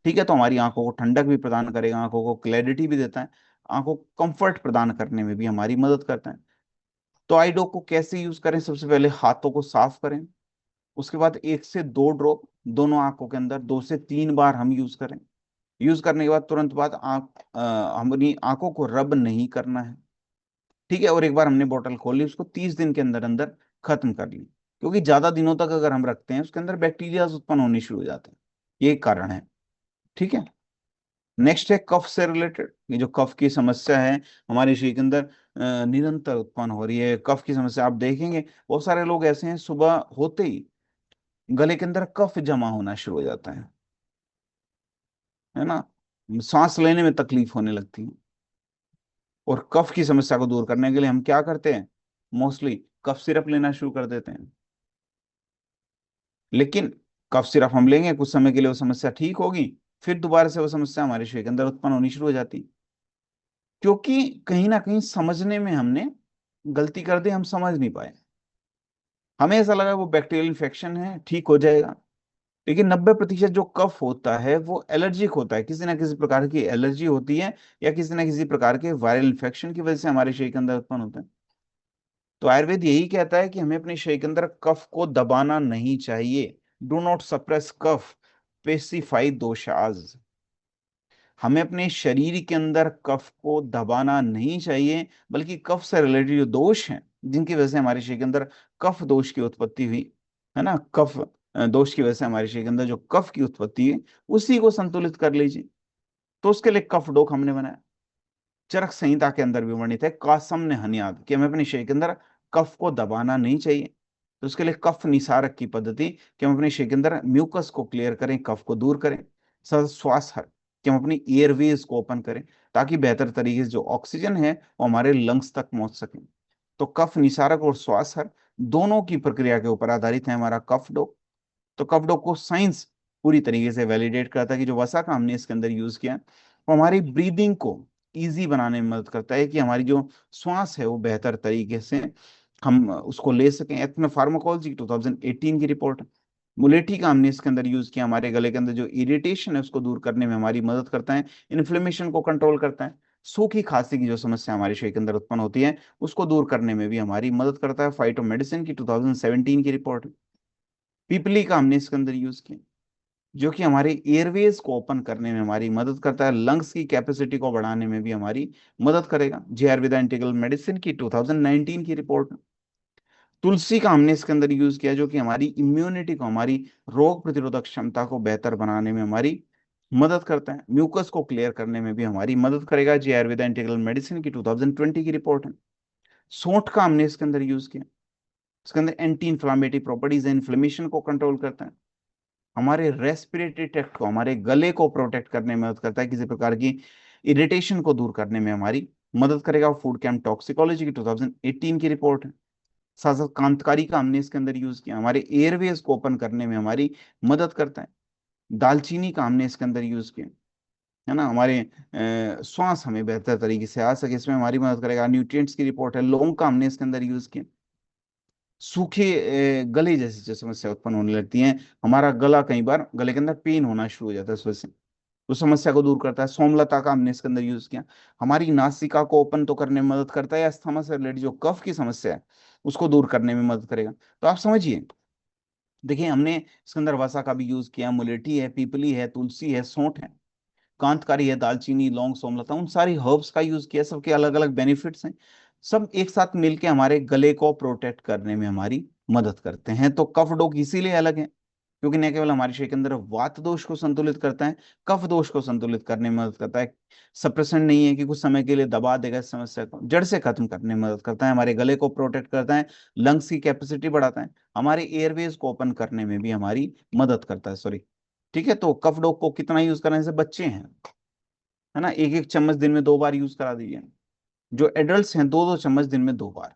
ठीक है, तो हमारी आंखों को ठंडक भी प्रदान करेगा, आंखों को क्लैरिटी भी देता है, आंखों को कंफर्ट प्रदान करने में भी हमारी मदद करता है। तो आई ड्रॉप को कैसे यूज करें, सबसे पहले हाथों को साफ करें, उसके बाद 1 से 2 ड्रॉप दोनों आंखों के अंदर 2 से 3 बार हम यूज करें। यूज करने के बाद तुरंत बाद हमारी आंखों को रब नहीं करना है। ठीक है, और एक बार हमने बोतल खोल ली, उसको 30 दिन के अंदर अंदर खत्म कर ली, क्योंकि ज्यादा दिनों तक अगर हम रखते हैं उसके अंदर बैक्टीरिया उत्पन्न होने शुरू हो जाते हैं, ये एक कारण है। ठीक है। नेक्स्ट है कफ से रिलेटेड, ये जो कफ की समस्या है हमारे शरीर के अंदर निरंतर उत्पन्न हो रही है। कफ की समस्या आप देखेंगे बहुत सारे लोग ऐसे हैं, सुबह होते ही गले के अंदर कफ जमा होना शुरू हो जाता है ना, सांस लेने में तकलीफ होने लगती है। और कफ की समस्या को दूर करने के लिए हम क्या करते हैं, मोस्टली कफ सिरप लेना शुरू कर देते हैं। लेकिन कफ सिरप हम लेंगे, कुछ समय के लिए वो समस्या ठीक होगी, फिर दोबारा से वो समस्या हमारे शरीर के अंदर उत्पन्न होनी शुरू हो जाती, क्योंकि कहीं ना कहीं समझने में हमने गलती कर दी, हम समझ नहीं पाए। हमें ऐसा लगा वो बैक्टीरियल इन्फेक्शन है, ठीक हो जाएगा। लेकिन 90% जो कफ होता है वो एलर्जिक होता है, किसी ना किसी प्रकार की एलर्जी होती है, या किसी ना किसी प्रकार के वायरल इन्फेक्शन की वजह से हमारे शरीर के अंदर उत्पन्न होता है। तो आयुर्वेद यही कहता है कि हमें अपने शरीर के अंदर कफ को दबाना नहीं चाहिए। Do not suppress cough, pacify doshas. हमें अपने शरीर के अंदर कफ को दबाना नहीं चाहिए, बल्कि कफ से रिलेटेड जो दोष हैं, जिनकी वजह से हमारे शरीर के अंदर कफ दोष की उत्पत्ति हुई है ना, कफ दोष की वजह से हमारे शरीर के अंदर जो कफ की उत्पत्ति है, उसी को संतुलित कर लीजिए। तो उसके लिए कफ डोक हमने बनाया। चरक संहिता के अंदर भी वर्णित है कासम ने हनियाद, कि हमें अपने शरीर के अंदर कफ को दबाना नहीं चाहिए। तो उसके लिए कफ निसारक की पद्धति, कि हम अपने शरीर के अंदर म्यूकस को क्लियर करें, कफ को दूर करें। श्वास हर, कि हम अपनी एयरवेज को ओपन करें, ताकि बेहतर तरीके से जो ऑक्सीजन है वो हमारे लंग्स तक पहुंच सके। तो कफ निसारक और श्वास हर दोनों की प्रक्रिया के ऊपर आधारित है हमारा कफ डोक। तो कफ डोक को साइंस पूरी तरीके से वैलिडेट करता है कि जो वसा का हमने इसके अंदर यूज किया वो हमारी ब्रीदिंग को इजी बनाने में मदद करता है, कि हमारी जो श्वास है वो बेहतर तरीके से हम उसको ले सकें। एथनो फार्माकोलॉजी 2018 की रिपोर्ट है। मुलेठी का हमने इसके अंदर यूज किया, हमारे गले के अंदर जो इरिटेशन है उसको दूर करने में हमारी मदद करता है, इन्फ्लेमेशन को कंट्रोल करता है। सूखी खांसी की जो समस्या हमारे शरीर के अंदर उत्पन्न होती है उसको दूर करने में भी हमारी मदद करता है। फाइटो मेडिसिन की 2017 की रिपोर्ट है। पीपली का हमने इसके अंदर यूज किया, जो कि हमारे एयरवेज को ओपन करने में हमारी मदद करता है, लंग्स की कैपेसिटी को बढ़ाने में भी हमारी मदद करेगा। जे आयुर्वेदा इंटीग्रल मेडिसिन की 2019 की रिपोर्ट। तुलसी का हमने इसके अंदर यूज किया, जो कि हमारी इम्यूनिटी को, हमारी रोग प्रतिरोधक क्षमता को बेहतर बनाने में हमारी मदद करता है, म्यूकस को क्लियर करने में भी हमारी मदद करेगा। जे आयुर्वेदा इंटीग्रल मेडिसिन की 2020 की रिपोर्ट है। सोंठ का हमने इसके अंदर यूज किया, इसके अंदर एंटी इन्फ्लामेटरी प्रॉपर्टीज है, इन्फ्लेमेशन को कंट्रोल करता है, हमारे रेस्पिरेटरी ट्रैक्ट को, हमारे गले को प्रोटेक्ट करने में मदद करता है, किसी प्रकार की इरिटेशन को दूर करने में हमारी मदद करेगा। फूड कैम्प टॉक्सिकोलॉजी की 2018 की रिपोर्ट है। साथ साथ कांतकारी का हमने इसके अंदर यूज किया, हमारे एयरवेज को ओपन करने में हमारी मदद करता है। दालचीनी का हमने इसके अंदर यूज किया, है ना, हमारे श्वास हमें बेहतर तरीके से आ सके, इसमें हमारी मदद करेगा। न्यूट्रिएंट्स की रिपोर्ट है। लौंग का हमने इसके अंदर यूज किया, सूखे गले जैसी जो समस्या उत्पन्न होने लगती है, हमारा गला कई बार गले के अंदर पेन होना शुरू हो जाता है, इस वजह से उस समस्या को दूर करता है। सोमलता का हमने इसके अंदर यूज किया, हमारी नासिका को ओपन तो करने में मदद करता है, अस्थमा से रिलेटेड जो कफ की समस्या है उसको दूर करने में मदद करेगा। तो आप समझिए, देखिए हमने इसके अंदर वसा का भी यूज किया, मुलेठी है, पीपली है, तुलसी है, सौंठ है, कांतकारी है, दालचीनी, लौंग, सोमलता, उन सारी हर्ब्स का यूज किया। सबके अलग अलग बेनिफिट्स हैं, सब एक साथ मिलके हमारे गले को प्रोटेक्ट करने में हमारी मदद करते हैं। तो कफ डोक इसीलिए अलग है, क्योंकि न केवल हमारे शरीर के अंदर वात दोष को संतुलित करता है, कफ दोष को संतुलित करने में मदद करता है। सप्रेशन नहीं है कि कुछ समय के लिए दबा देगा, इस समस्या को जड़ से खत्म करने में मदद करता है, हमारे गले को प्रोटेक्ट करता है, लंग्स की कैपेसिटी बढ़ाता है, हमारे एयरवेज को ओपन करने में भी हमारी मदद करता है। सॉरी, ठीक है। तो कफ डोक को कितना यूज करने से, बच्चे हैं, है ना, एक एक चम्मच दिन में 2 बार यूज करा दीजिए। जो एडल्ट्स हैं, 2-2 चम्मच दिन में 2 बार,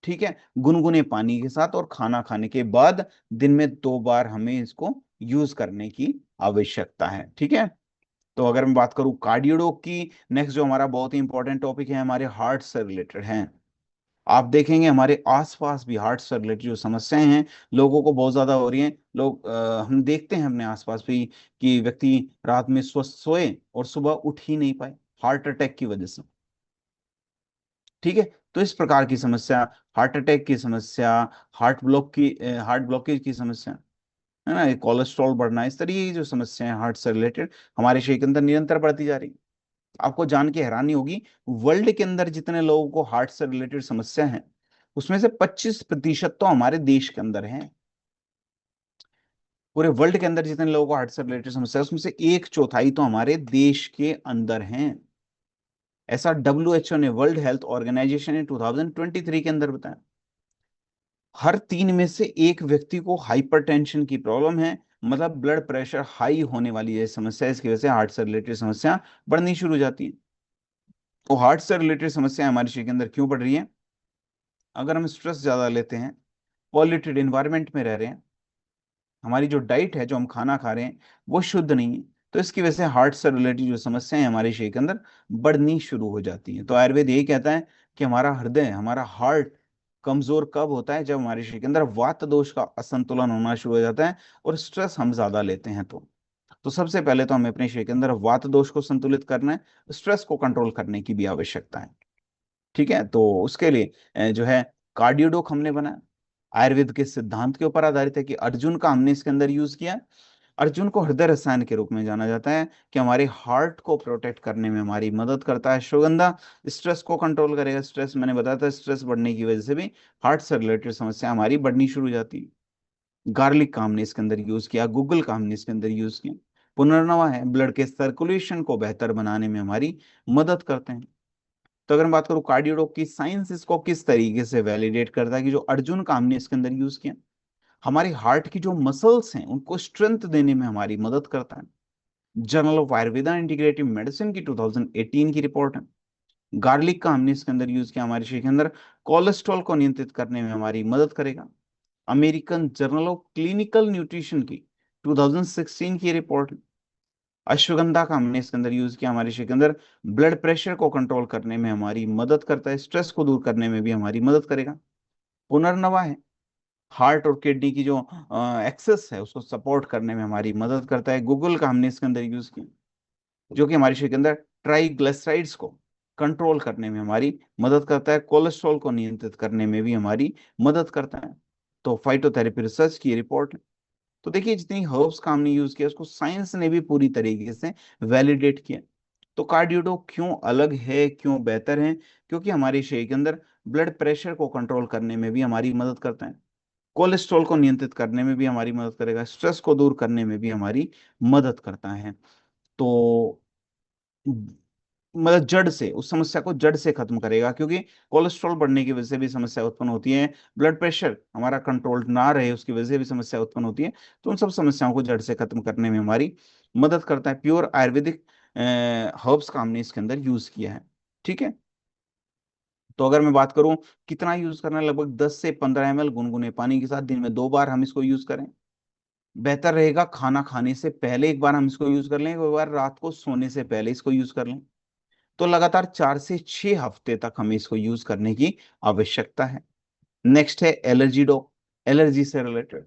ठीक है, गुनगुने पानी के साथ, और खाना खाने के बाद दिन में 2 बार हमें इसको यूज करने की आवश्यकता है। ठीक है। तो अगर मैं बात करूं कार्डियोडोक की, नेक्स्ट जो हमारा बहुत ही इंपॉर्टेंट टॉपिक है, हमारे हार्ट से रिलेटेड है। आप देखेंगे हमारे आसपास भी हार्ट से रिलेटेड जो समस्याएं हैं लोगों को बहुत ज्यादा हो रही हैं। लोग हम देखते हैं अपने आसपास भी कि व्यक्ति रात में स्वस्थ सोए और सुबह उठ ही नहीं पाए, हार्ट अटैक की वजह से। ठीक है। तो इस प्रकार की समस्या, हार्ट अटैक की समस्या, हार्ट ब्लॉकेज की समस्या, है ना, ये कोलेस्ट्रॉल बढ़ना, इस तरीके की जो समस्या है हार्ट से रिलेटेड हमारे शरीर के अंदर निरंतर बढ़ती जा रही है। आपको जान के हैरानी होगी, वर्ल्ड के अंदर जितने लोगों को हार्ट से रिलेटेड समस्या है उसमें से 25% तो हमारे देश के अंदर है। पूरे वर्ल्ड के अंदर जितने लोगों को हार्ट से रिलेटेड समस्या है उसमें से एक चौथाई तो हमारे देश के अंदर हैं। ऐसा WHO ने, वर्ल्ड हेल्थ ऑर्गेनाइजेशन ने 2023 के अंदर बताया। हर 3 में से एक व्यक्ति को हाइपरटेंशन की प्रॉब्लम है, मतलब ब्लड प्रेशर हाई होने वाली है समस्या, इसकी वजह से हार्ट से रिलेटेड समस्या बढ़नी शुरू हो जाती है। तो हार्ट से रिलेटेड समस्या हमारे शरीर के अंदर क्यों बढ़ रही है? अगर हम स्ट्रेस ज्यादा लेते हैं, पॉल्यूटेड एनवायरनमेंट में रह रहे हैं, हमारी जो डाइट है, जो हम खाना खा रहे हैं वो शुद्ध नहीं है, तो इसकी वजह से हार्ट से रिलेटेड जो समस्याएं हमारे शरीर के अंदर बढ़नी शुरू हो जाती हैं। तो आयुर्वेद यही कहता है कि हमारा हृदय, हमारा हार्ट कमजोर कब होता है? जब हमारे शरीर के अंदर वात दोष का असंतुलन होना शुरू हो जाता है और स्ट्रेस हम ज्यादा लेते हैं। तो सबसे पहले तो हमें अपने शरीर के अंदर वात दोष को संतुलित करना है, स्ट्रेस को कंट्रोल करने की भी आवश्यकता है। ठीक है, तो उसके लिए जो है कार्डियोडोक हमने बनाया, आयुर्वेद के सिद्धांत के ऊपर आधारित है कि अर्जुन का हमने इसके अंदर यूज किया। अर्जुन को हृदय रसायन के रूप में जाना जाता है कि हमारे हार्ट को प्रोटेक्ट करने में हमारी मदद करता है। अश्वगंधा स्ट्रेस को कंट्रोल करेगा, स्ट्रेस मैंने बताया था, स्ट्रेस बढ़ने की वजह से भी हार्ट से रिलेटेड समस्या हमारी बढ़नी शुरू हो जाती है। गार्लिक का हमने इसके अंदर यूज किया, गूगल का हमने इसके अंदर यूज किया। पुनर्नवा है, ब्लड के सर्कुलेशन को बेहतर बनाने में हमारी मदद करते हैं। तो अगर मैं बात करूं कार्डियोडोक की, साइंस इसको किस तरीके से वैलिडेट करता है कि जो अर्जुन का हमने इसके अंदर यूज किया, हमारे हार्ट की जो मसल्स हैं उनको स्ट्रेंथ देने में हमारी मदद करता है। Journal of Ayurveda integrative medicine की 2018 की रिपोर्ट है। गार्लिक का हमने इसके अंदर यूज किया, हमारे शरीर के अंदर कोलेस्ट्रॉल को नियंत्रित करने में हमारी मदद करेगा। American journal of clinical nutrition की 2016 की रिपोर्ट है। अश्वगंधा का हमने इसके अंदर यूज किया, हमारे शरीर के अंदर ब्लड प्रेशर को कंट्रोल करने में हमारी मदद करता है, स्ट्रेस को दूर करने में भी हमारी मदद करेगा। पुनर्नवा है, हार्ट और किडनी की जो एक्सेस है उसको सपोर्ट करने में हमारी मदद करता है। गूगल का हमने इसके अंदर यूज किया, जो कि हमारे शरीर के अंदर ट्राइग्लिसराइड्स को कंट्रोल करने में हमारी मदद करता है, कोलेस्ट्रॉल को नियंत्रित करने में भी हमारी मदद करता है। तो फाइटोथेरेपी रिसर्च की रिपोर्ट। तो देखिए, जितनी हर्ब्स का हमने यूज किया उसको साइंस ने भी पूरी तरीके से वैलिडेट किया। तो कार्डियोडो क्यों अलग है, क्यों बेहतर है? क्योंकि हमारे शरीर के अंदर ब्लड प्रेशर को कंट्रोल करने में भी हमारी मदद करता है, कोलेस्ट्रॉल को नियंत्रित करने में भी हमारी मदद करेगा, स्ट्रेस को दूर करने में भी हमारी मदद करता है। तो मतलब जड़ से, उस समस्या को जड़ से खत्म करेगा, क्योंकि कोलेस्ट्रॉल बढ़ने की वजह से भी समस्या उत्पन्न होती है, ब्लड प्रेशर हमारा कंट्रोल ना रहे उसकी वजह से भी समस्या उत्पन्न होती है। तो उन सब समस्याओं को जड़ से खत्म करने में हमारी मदद करता है। प्योर आयुर्वेदिक हर्ब्स का हमने इसके अंदर यूज किया है। ठीक है, तो अगर मैं बात करूं कितना यूज करना है, लगभग 10 से 15 ml गुनगुने पानी के साथ दिन में 2 बार हम इसको यूज करें। बेहतर रहेगा खाना खाने से पहले एक बार हम इसको यूज कर लें, एक बार रात को सोने से पहले इसको यूज कर लें। तो लगातार 4 से 6 हफ्ते तक हमें इसको यूज करने की आवश्यकता है। नेक्स्ट है एलर्जी डॉग, एलर्जी से रिलेटेड।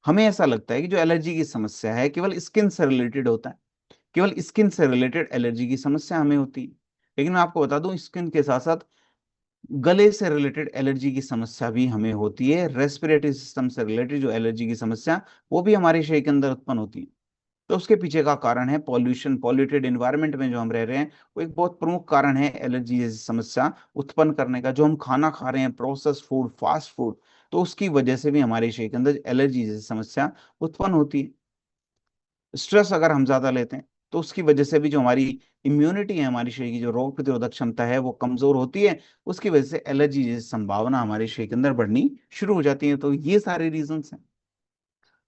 हमें ऐसा लगता है कि जो एलर्जी की समस्या है केवल स्किन से रिलेटेड होता है, केवल स्किन से रिलेटेड एलर्जी की समस्या हमें होती है। लेकिन मैं आपको बता दूं, स्किन के साथ साथ गले से रिलेटेड एलर्जी की समस्या भी हमें होती है, रेस्पिरेटरी सिस्टम से रिलेटेड जो एलर्जी की समस्या वो भी हमारे शरीर के अंदर उत्पन्न होती है। तो उसके पीछे का कारण है पॉल्यूशन, पॉल्यूटेड एनवायरनमेंट में जो हम रह रहे हैं वो एक बहुत प्रमुख कारण है एलर्जी जैसी समस्या उत्पन्न करने का। जो हम खाना खा रहे हैं, प्रोसेस फूड, फास्ट फूड, तो उसकी वजह से भी हमारे शरीर के अंदर एलर्जी जैसी समस्या उत्पन्न होती है। स्ट्रेस अगर हम ज्यादा लेते हैं तो उसकी वजह से भी जो हमारी इम्यूनिटी है, हमारी शरीर की जो रोग प्रतिरोधक क्षमता है वो कमजोर होती है, उसकी वजह से एलर्जी जैसी संभावना हमारे शरीर के अंदर बढ़नी शुरू हो जाती है। तो ये सारे रीजन हैं।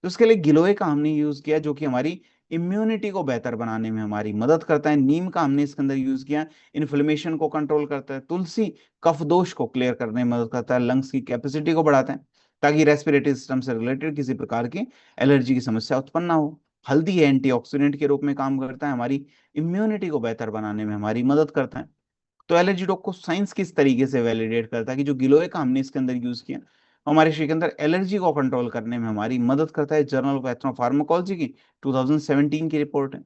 तो उसके लिए गिलोय का हमने यूज किया, जो कि हमारी इम्यूनिटी को बेहतर बनाने में हमारी मदद करता है। नीम का हमने इसके अंदर यूज किया, इन्फ्लेमेशन को कंट्रोल करता है। तुलसी कफ दोष को क्लियर करने में मदद करता है, लंग्स की कैपेसिटी को बढ़ाता है, ताकि रेस्पिरेटरी सिस्टम से रिलेटेड किसी प्रकार की एलर्जी की समस्या उत्पन्न ना हो। हल्दी एंटीऑक्सीडेंट के रूप में काम करता है, हमारी इम्यूनिटी को बेहतर बनाने में हमारी मदद करता है। तो एलर्जी डॉग को साइंस किस तरीके से वैलिडेट करता है कि जो गिलोय का हमने इसके अंदर यूज किया हमारे शरीर के अंदर एलर्जी को कंट्रोल करने में हमारी मदद करता है। जर्नल ऑफ एथनोफार्माकोलॉजी की 2017 की रिपोर्ट है।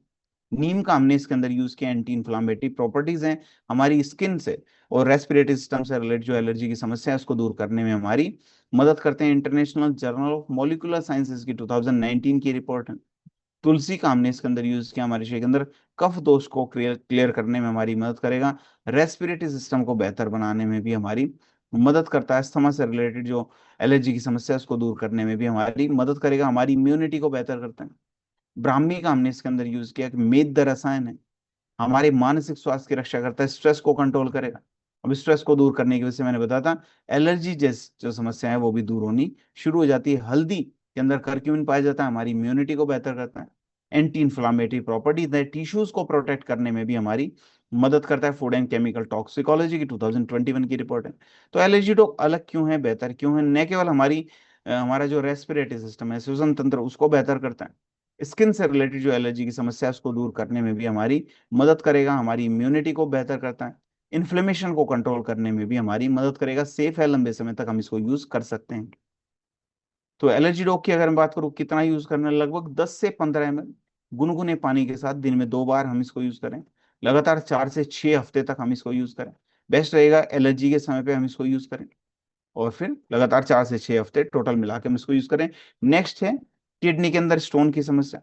नीम का हमने इसके अंदर यूज किया, एंटी इन्फ्लामेटरी प्रॉपर्टीज हैं, हमारी स्किन से और रेस्पिरेटरी सिस्टम से रिलेटेड जो एलर्जी की समस्या है उसको दूर करने में हमारी मदद करते हैं। International journal of molecular sciences की 2019 की रिपोर्ट है। तुलसी का हमने इसके अंदर यूज किया, हमारे शरीर के अंदर कफ दोष को क्लियर क्लियर करने में हमारी मदद करेगा, रेस्पिरेटरी सिस्टम को बेहतर बनाने में भी हमारी मदद करता है अस्थमा से रिलेटेड जो एलर्जी की समस्या है उसको दूर करने में भी हमारी मदद करेगा, हमारी इम्यूनिटी को बेहतर करता है। ब्राह्मी का हमने इसके अंदर यूज किया कि मेद रसायन है, हमारे मानसिक स्वास्थ्य की रक्षा करता है, स्ट्रेस को कंट्रोल करेगा। अब स्ट्रेस को दूर करने की वजह से मैंने बताया था एलर्जी जैसी जो समस्या है वो भी दूर होनी शुरू हो जाती है। हल्दी के अंदर करक्यूमिन पाया जाता है, हमारी इम्यूनिटी को बेहतर करता है। एंटी इन्फ्लामेटरी प्रॉपर्टीज है, टिश्यूज को प्रोटेक्ट करने में भी हमारी मदद करता है। फूड एंड केमिकल टॉक्सिकोलॉजी की 2021 की रिपोर्ट है। तो एलर्जी डॉग अलग क्यों है, बेहतर क्यों है, न केवल हमारा जो रेस्पिरेटरी सिस्टम है, श्वसन तंत्र, उसको बेहतर करता है, स्किन से रिलेटेड जो एलर्जी की समस्या है उसको दूर करने में भी हमारी मदद करेगा, हमारी इम्यूनिटी को बेहतर करता है, इन्फ्लेमेशन को कंट्रोल करने में भी हमारी मदद करेगा, सेफ है, लंबे समय तक हम इसको यूज कर सकते हैं। तो एलर्जी डॉग की अगर मैं बात करूँ कितना यूज करना है, लगभग 10 से 15 ml गुनगुने पानी के साथ दिन में 2 बार हम इसको यूज करें, लगातार 4 से 6 हफ्ते तक हम इसको यूज करें। बेस्ट रहेगा एलर्जी के समय पे हम इसको यूज करें, और फिर लगातार 4 से 6 हफ्ते टोटल मिला के हम इसको यूज करें। नेक्स्ट है किडनी के अंदर स्टोन की समस्या,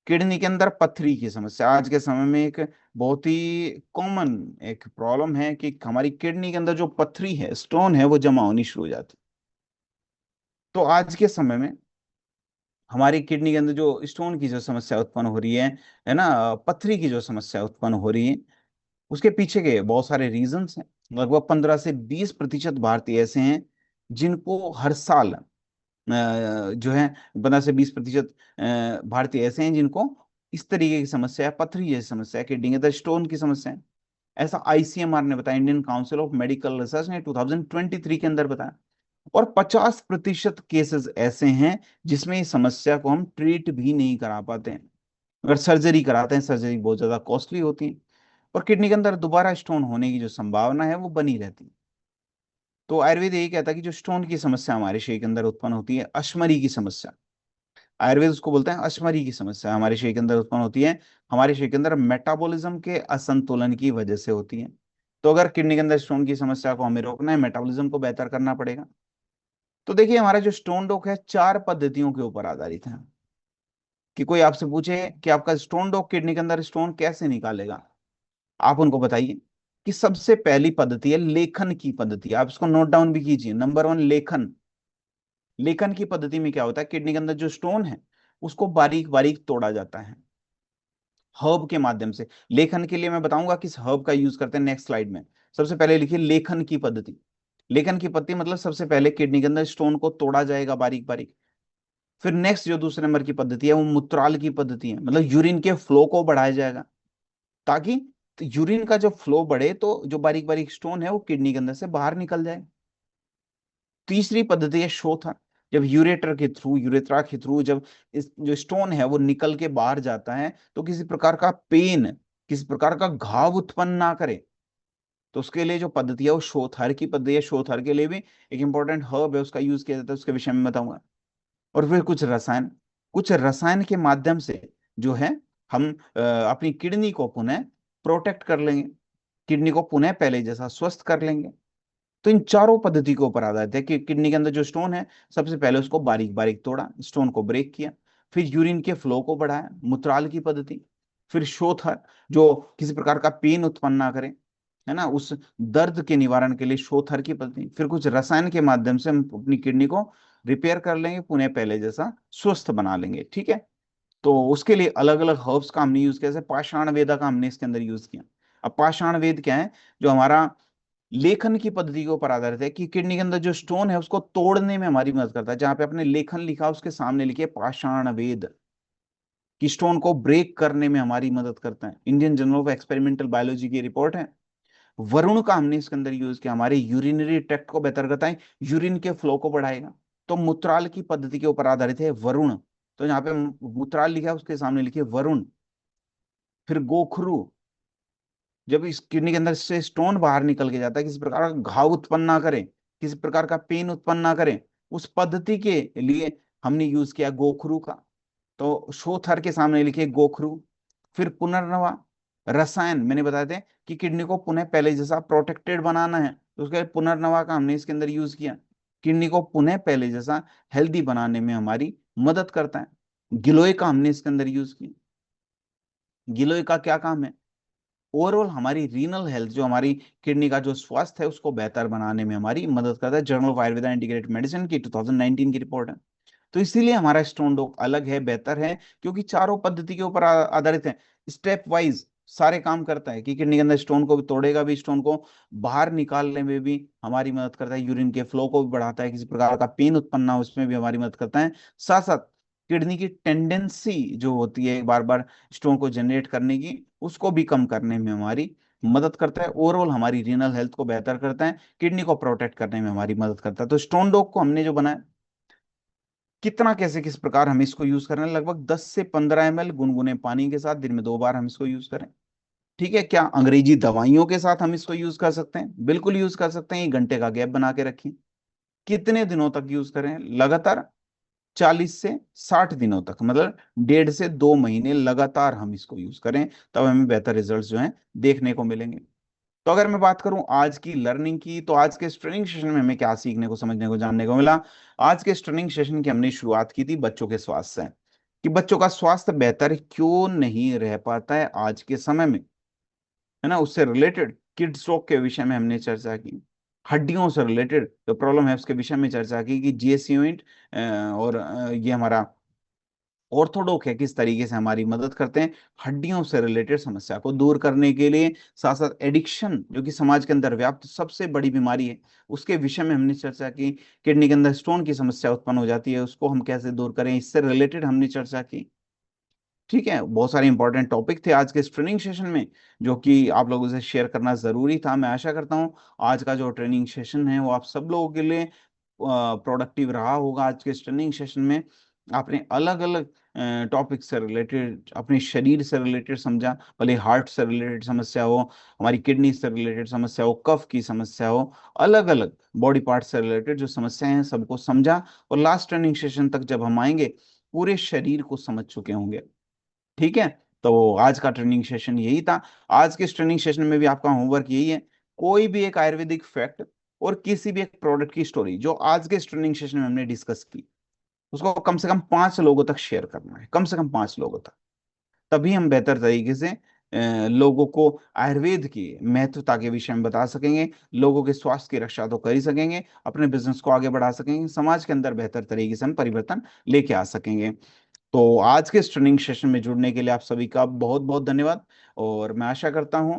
किडनी के अंदर पथरी की समस्या आज के समय में एक बहुत ही कॉमन एक प्रॉब्लम है कि हमारी किडनी के अंदर जो पथरी है, स्टोन है, वो जमा होनी शुरू हो जाती। तो आज के समय में हमारी किडनी के अंदर जो स्टोन की जो समस्या उत्पन्न हो रही है ना, पथरी की जो समस्या उत्पन्न हो रही है, उसके पीछे के बहुत सारे रीजंस हैं। लगभग 15 से 20% भारतीय ऐसे हैं जिनको हर साल जो है 15 से 20% भारतीय ऐसे हैं जिनको इस तरीके की समस्या है, पथरी जैसी समस्या है, किडनी के अंदर स्टोन की समस्या है। ऐसा आईसीएमआर ने बताया, Indian council of medical research ने 2023 के अंदर बताया। और 50% केसेस ऐसे हैं जिसमें इस समस्या को हम ट्रीट भी नहीं करा पाते हैं। अगर सर्जरी कराते हैं, सर्जरी बहुत ज्यादा कॉस्टली होती है, और किडनी के अंदर दोबारा स्टोन होने की जो संभावना है वो बनी रहती है। तो आयुर्वेद यही कहता है कि जो स्टोन की समस्या हमारे शरीर के अंदर उत्पन्न होती है, अश्मरी की समस्या, आयुर्वेद उसको बोलते हैं अश्मरी की समस्या, हमारे शरीर के अंदर उत्पन्न होती है, हमारे शरीर के अंदर मेटाबॉलिज्म के असंतुलन की वजह से होती है। तो अगर किडनी के अंदर स्टोन की समस्या को हमें रोकना है, मेटाबॉलिज्म को बेहतर करना पड़ेगा। तो देखिए हमारा जो स्टोन डॉक है 4 पद्धतियों के ऊपर आधारित है। कि कोई आपसे पूछे कि आपका स्टोन डॉक किडनी के अंदर स्टोन कैसे निकालेगा, आप उनको बताइए कि सबसे पहली पद्धति है लेखन की पद्धति। आप इसको नोट डाउन भी कीजिए, नंबर 1 लेखन। लेखन की पद्धति में क्या होता है, किडनी के अंदर जो स्टोन है उसको बारीक बारीक तोड़ा जाता है हर्ब के माध्यम से। लेखन के लिए मैं बताऊंगा किस हर्ब का यूज करते हैं नेक्स्ट स्लाइड में। सबसे पहले लिखिए लेखन की पद्धति। लेखन की पद्धति मतलब सबसे पहले किडनी के अंदर स्टोन को तोड़ा जाएगा बारीक बारीक। फिर नेक्स्ट जो दूसरे नंबर की पद्धति है वो मूत्राल की पद्धति है, मतलब यूरिन के फ्लो को बढ़ाया जाएगा, ताकि यूरिन का जो फ्लो बढ़े तो जो बारीक बारीक स्टोन है वो किडनी के अंदर से बाहर निकल जाए। तीसरी पद्धति है शोथन। जब यूरेटर के थ्रू, यूरेथ्रा के थ्रू जब इस जो स्टोन है वो निकल के बाहर जाता है तो किसी प्रकार का पेन, किसी प्रकार का घाव उत्पन्न ना करे, तो उसके लिए जो पद्धति है वो शोथर की पद्धति है। शोथर के लिए भी एक इंपॉर्टेंट हर्ब है, उसका यूज किया जाता है, उसके विषय में बताऊंगा। और फिर कुछ रसायन के माध्यम से जो है हम अपनी किडनी को पुनः प्रोटेक्ट कर लेंगे, किडनी को पुनः पहले जैसा स्वस्थ कर लेंगे। तो इन चारों पद्धति के ऊपर आधारित है कि किडनी के अंदर जो स्टोन है सबसे पहले उसको बारीक बारीक तोड़ा, स्टोन को ब्रेक किया, फिर यूरिन के फ्लो को बढ़ाया, मूत्राल की पद्धति, फिर शोथर जो किसी प्रकार का पेन उत्पन्न ना करे, है ना, उस दर्द के निवारण के लिए शोथर की पद्धति, फिर कुछ रसायन के माध्यम से हम अपनी किडनी को रिपेयर कर लेंगे, पुनः पहले जैसा स्वस्थ बना लेंगे। ठीक है, तो उसके लिए अलग अलग हर्ब्स का हमने यूज किया, जैसे पाषाण वेदा का हमने इसके अंदर यूज किया। अब पाषाण वेद क्या है, जो हमारा लेखन की पद्धति के ऊपर आधारित है कि किडनी के अंदर जो स्टोन है उसको तोड़ने में हमारी मदद करता है। जहां पे अपने लेखन लिखा उसके सामने लिखे पाषाण वेद, कि स्टोन को ब्रेक करने में हमारी मदद करता है। Indian journal of experimental biology की रिपोर्ट है। वरुण का हमने इसके अंदर यूज किया, हमारे यूरिनरी ट्रैक्ट को बेहतर करता है, यूरिन के फ्लो को बढ़ाएगा। तो मूत्राल की पद्धति के ऊपर आधारित है वरुण, तो यहाँ पे मूत्राल लिखा है उसके सामने लिखिए वरुण। फिर गोखरू, जब इस किडनी के अंदर से स्टोन बाहर निकल के जाता है, किसी प्रकार का घाव उत्पन्न ना करे, किसी प्रकार का पेन उत्पन्न ना करे, उस पद्धति के लिए हमने यूज किया गोखरू का। तो शोथर के सामने लिखिए गोखरू। फिर पुनर्नवा रसायन, मैंने बताया थे कि किडनी को पुनः पहले जैसा प्रोटेक्टेड बनाना है, तो उसके लिए पुनर्नवा का हमने इसके अंदर यूज किया। किडनी को पुनः पहले जैसा हेल्दी बनाने में हमारी मदद करता है। गिलोय का हमने इसके अंदर यूज किया। गिलोय का क्या काम है, ओवरऑल हमारी रीनल हेल्थ, जो हमारी किडनी का जो स्वास्थ्य है उसको बेहतर बनाने में हमारी मदद करता है। Journal of Ayurveda integrated medicine की 2019 की रिपोर्ट है। तो इसीलिए हमारा स्टोन डॉग अलग है, बेहतर है, क्योंकि चारों पद्धति के ऊपर आधारित है। स्टेप वाइज सारे काम करता है कि किडनी के अंदर स्टोन को भी तोड़ेगा भी, स्टोन को बाहर निकालने में भी हमारी मदद करता है, यूरिन के फ्लो को भी बढ़ाता है, किसी प्रकार का पेन उत्पन्न ना हो उसमें भी हमारी मदद करता है। साथ साथ किडनी की टेंडेंसी जो होती है बार बार स्टोन को जनरेट करने की, उसको भी कम करने में हमारी मदद करता है। ओवरऑल हमारी रीनल हेल्थ को बेहतर करता है, किडनी को प्रोटेक्ट करने में हमारी मदद करता है। तो स्टोन डॉग को हमने जो बनाया, कितना कैसे किस प्रकार हम इसको यूज कर रहे हैं, लगभग 10 से 15 ml गुनगुने पानी के साथ दिन में 2 बार हम इसको यूज करें। ठीक है, क्या अंग्रेजी दवाइयों के साथ हम इसको यूज कर सकते हैं? बिल्कुल यूज कर सकते हैं। 1 घंटे का गैप बना के रखें। कितने दिनों तक यूज करें? लगातार 40 से 60 दिनों तक, मतलब 1.5 से 2 महीने लगातार हम इसको यूज करें, तब हमें बेहतर रिजल्ट्स जो हैं देखने को मिलेंगे। तो अगर मैं बात करूं आज की लर्निंग की, तो आज के इस ट्रेनिंग सेशन में हमें क्या सीखने को, समझने को, जानने को मिला? आज के इस ट्रेनिंग सेशन की हमने शुरुआत की थी बच्चों के स्वास्थ्य से, कि बच्चों का स्वास्थ्य बेहतर क्यों नहीं रह पाता है आज के समय में, है ना। उससे रिलेटेड किड स्ट्रोक के विषय में हमने चर्चा की। हड्डियों से रिलेटेड जो प्रॉब्लम है उसके विषय में चर्चा की, कि जीएस यूनिट और ये हमारा ऑर्थोडॉक है, किस तरीके से हमारी मदद करते हैं हड्डियों से रिलेटेड समस्या को दूर करने के लिए। साथ साथ एडिक्शन, जो कि समाज के अंदर व्याप्त सबसे बड़ी बीमारी है, उसके विषय में हमने चर्चा की। किडनी के अंदर स्टोन की समस्या उत्पन्न हो जाती है, उसको हम कैसे दूर करें, इससे रिलेटेड हमने चर्चा की। ठीक है, बहुत सारे इंपॉर्टेंट टॉपिक थे आज के इस ट्रेनिंग सेशन में, जो कि आप लोगों से शेयर करना जरूरी था। मैं आशा करता हूँ आज का जो ट्रेनिंग सेशन है वो आप सब लोगों के लिए प्रोडक्टिव रहा होगा। आज के इस ट्रेनिंग सेशन में आपने अलग अलग टॉपिक से रिलेटेड, अपने शरीर से रिलेटेड समझा, भले हार्ट से रिलेटेड समस्या हो, हमारी किडनी से रिलेटेड समस्या हो, कफ की समस्या हो, अलग अलग बॉडी पार्ट से रिलेटेड जो समस्याएं हैं सबको समझा। और लास्ट ट्रेनिंग सेशन तक जब हम आएंगे, पूरे शरीर को समझ चुके होंगे। ठीक है, तो आज का ट्रेनिंग सेशन यही था। आज के इस ट्रेनिंग सेशन में भी आपका होमवर्क यही है, कोई भी एक आयुर्वेदिक फैक्ट और किसी भी एक प्रोडक्ट की स्टोरी जो आज के इस ट्रेनिंग सेशन में हमने डिस्कस की, उसको कम से कम 5 लोगों तक शेयर करना है, कम से कम 5 लोगों तक। तभी हम बेहतर तरीके से लोगों को आयुर्वेद की महत्वता के विषय में बता सकेंगे, लोगों के स्वास्थ्य की रक्षा तो कर ही सकेंगे, अपने बिजनेस को आगे बढ़ा सकेंगे, समाज के अंदर बेहतर तरीके से हम परिवर्तन लेके आ सकेंगे। तो आज के इस ट्रेनिंग सेशन में जुड़ने के लिए आप सभी का बहुत बहुत धन्यवाद। और मैं आशा करता हूं